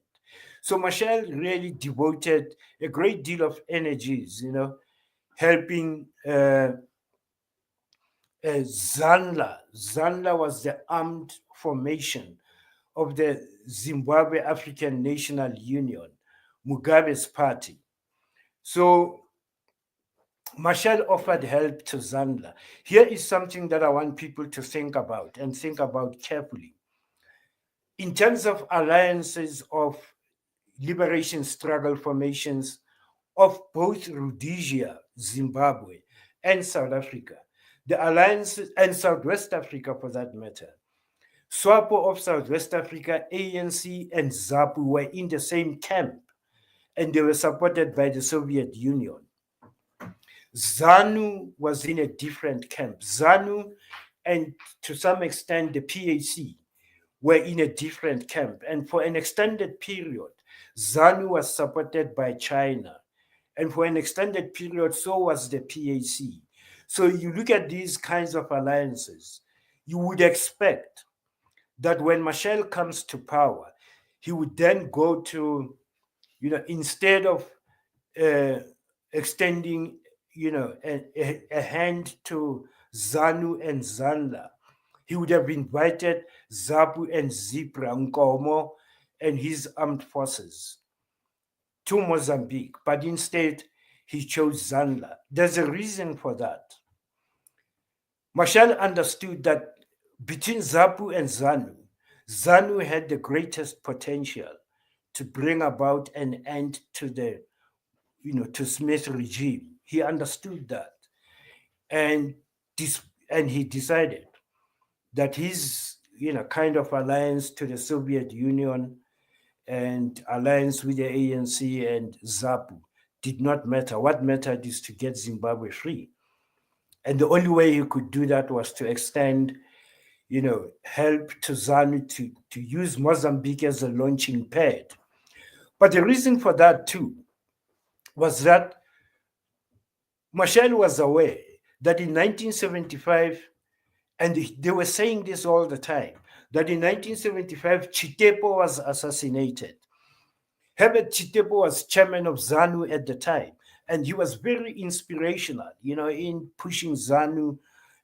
Speaker 2: So Machel really devoted a great deal of energies, helping ZANLA. ZANLA was the armed formation of the Zimbabwe African National Union, Mugabe's party. So Machel offered help to ZANLA. Here is something that I want people to think about and think about carefully. In terms of alliances of liberation struggle formations of both Rhodesia, Zimbabwe, and South Africa, the alliances, and Southwest Africa for that matter, SWAPO of Southwest Africa, ANC, and ZAPU were in the same camp, and they were supported by the Soviet Union. ZANU was in a different camp. ZANU, and to some extent the PAC, were in a different camp. And for an extended period, ZANU was supported by China. And for an extended period, so was the PAC. So you look at these kinds of alliances, you would expect that when Machel comes to power, he would then go to, instead of extending, a hand to ZANU and ZANLA, he would have invited ZAPU and ZIPRA, Nkomo, and his armed forces to Mozambique, but instead he chose ZANLA. There's a reason for that. Machel understood that between ZAPU and ZANU, ZANU had the greatest potential to bring about an end to the, to Smith regime. He understood that, and he decided that his, kind of alliance to the Soviet Union and alliance with the ANC and ZAPU did not matter. What mattered is to get Zimbabwe free. And the only way he could do that was to extend, help to ZANU to use Mozambique as a launching pad. But the reason for that too was that Machel was aware that in 1975, and they were saying this all the time, that in 1975, Chitepo was assassinated. Herbert Chitepo was chairman of ZANU at the time, and he was very inspirational, in pushing ZANU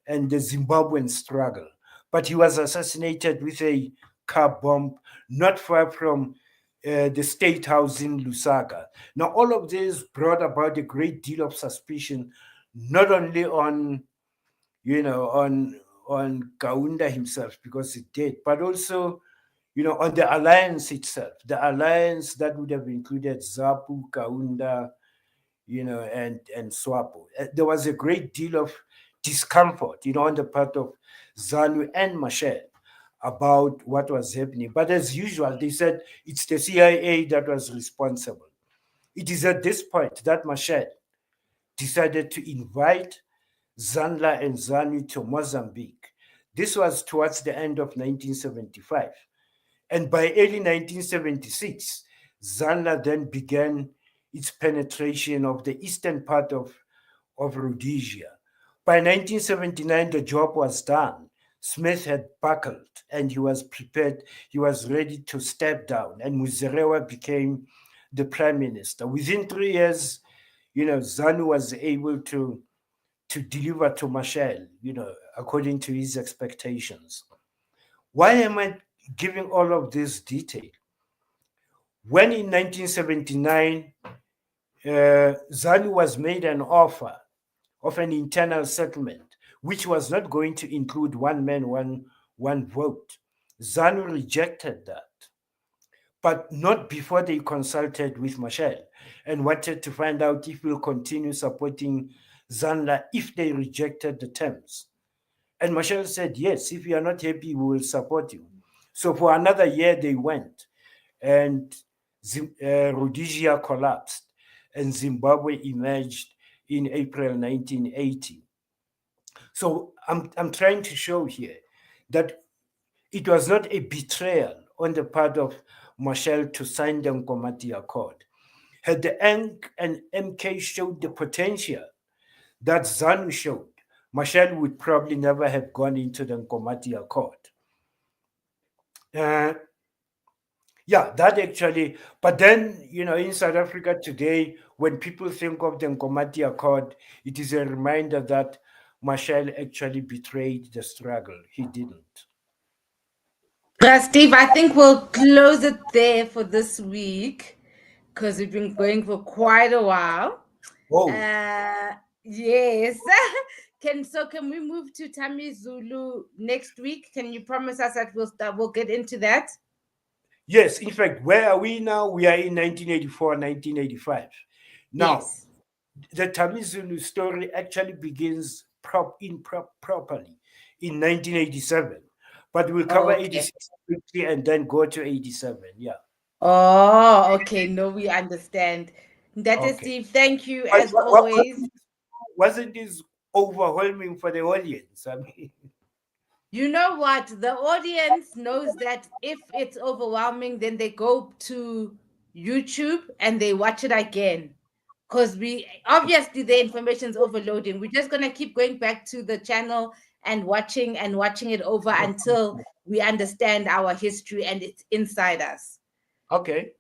Speaker 2: and the Zimbabwean struggle. But he was assassinated with a car bomb not far from the State House in Lusaka. Now, all of this brought about a great deal of suspicion, not only on, on Kaunda himself, because he did, but also, on the alliance itself, the alliance that would have included ZAPU, Kaunda, and SWAPO. There was a great deal of discomfort, on the part of ZANU and Machel about what was happening. But as usual, they said it's the CIA that was responsible. It is at this point that Machel decided to invite ZANLA and ZANU to Mozambique. This was towards the end of 1975. And by early 1976, ZANLA then began its penetration of the eastern part of Rhodesia. By 1979, the job was done. Smith had buckled and he was prepared, he was ready to step down, and Muzirewa became the prime minister. Within 3 years, ZANU was able to deliver to Machel, according to his expectations. Why am I giving all of this detail? When in 1979, ZANU was made an offer of an internal settlement, which was not going to include one man, one vote. ZANU rejected that, but not before they consulted with Machel and wanted to find out if we'll continue supporting ZANLA if they rejected the terms. And Machel said, yes, if you are not happy, we will support you. So for another year, they went, and Rhodesia collapsed, and Zimbabwe emerged in April 1980. So I'm trying to show here that it was not a betrayal on the part of Machel to sign the Nkomati Accord. Had the ANC and MK showed the potential that ZANU showed, Machel would probably never have gone into the Nkomati Accord. Yeah, that actually, but then, in South Africa today, when people think of the Nkomati Accord, it is a reminder that Machel actually betrayed the struggle. He didn't.
Speaker 1: Steve, I think we'll close it there for this week because we've been going for quite a while.
Speaker 2: Oh,
Speaker 1: yes. Can we move to Tammy Zulu next week? Can you promise us that we'll get into that?
Speaker 2: yes. In fact, where are we now? We are in 1984, 1985. Now,
Speaker 1: Yes.
Speaker 2: the Tamizulu story actually begins properly in 1987, but we'll cover
Speaker 1: Okay.
Speaker 2: 86 quickly and then go to 87. Yeah.
Speaker 1: Oh, okay. No, we understand. That is
Speaker 2: Okay.
Speaker 1: Steve. Thank you
Speaker 2: But
Speaker 1: as always.
Speaker 2: wasn't this overwhelming for the audience? I mean,
Speaker 1: You know what? The audience knows that if it's overwhelming, then they go to YouTube and they watch it again. Because we obviously the information is overloading. We're just gonna keep going back to the channel and watching it over until we understand our history and it's inside us.
Speaker 2: okay.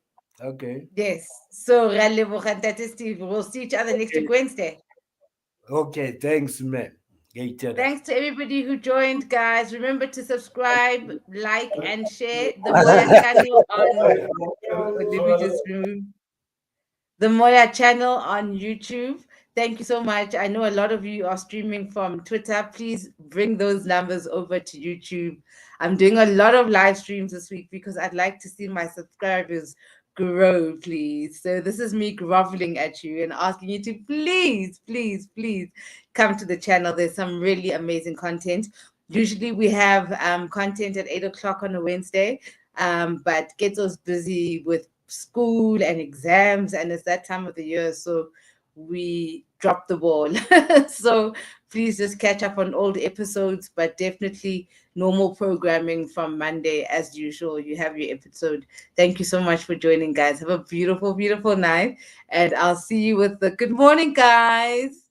Speaker 2: Okay.
Speaker 1: Yes. So that is Steve. We'll see each other next week Wednesday.
Speaker 2: Okay. Thanks, man. Gated.
Speaker 1: Thanks to everybody who joined, guys. Remember to subscribe, like, and share the Moya channel on. Let me just remove the Moya channel on YouTube. Thank you so much. I know a lot of you are streaming from Twitter. Please bring those numbers over to YouTube. I'm doing a lot of live streams this week because I'd like to see my subscribers grow, please. So this is me groveling at you and asking you to please, please, please come to the channel. There's some really amazing content. Usually we have content at 8 o'clock on a Wednesday, but Geto's busy with school and exams, and it's that time of the year, so we dropped the ball. So please just catch up on old episodes, but definitely normal programming from Monday as usual. You have your episode. Thank you so much for joining, guys. Have a beautiful, beautiful night, and I'll see you with the good morning, guys.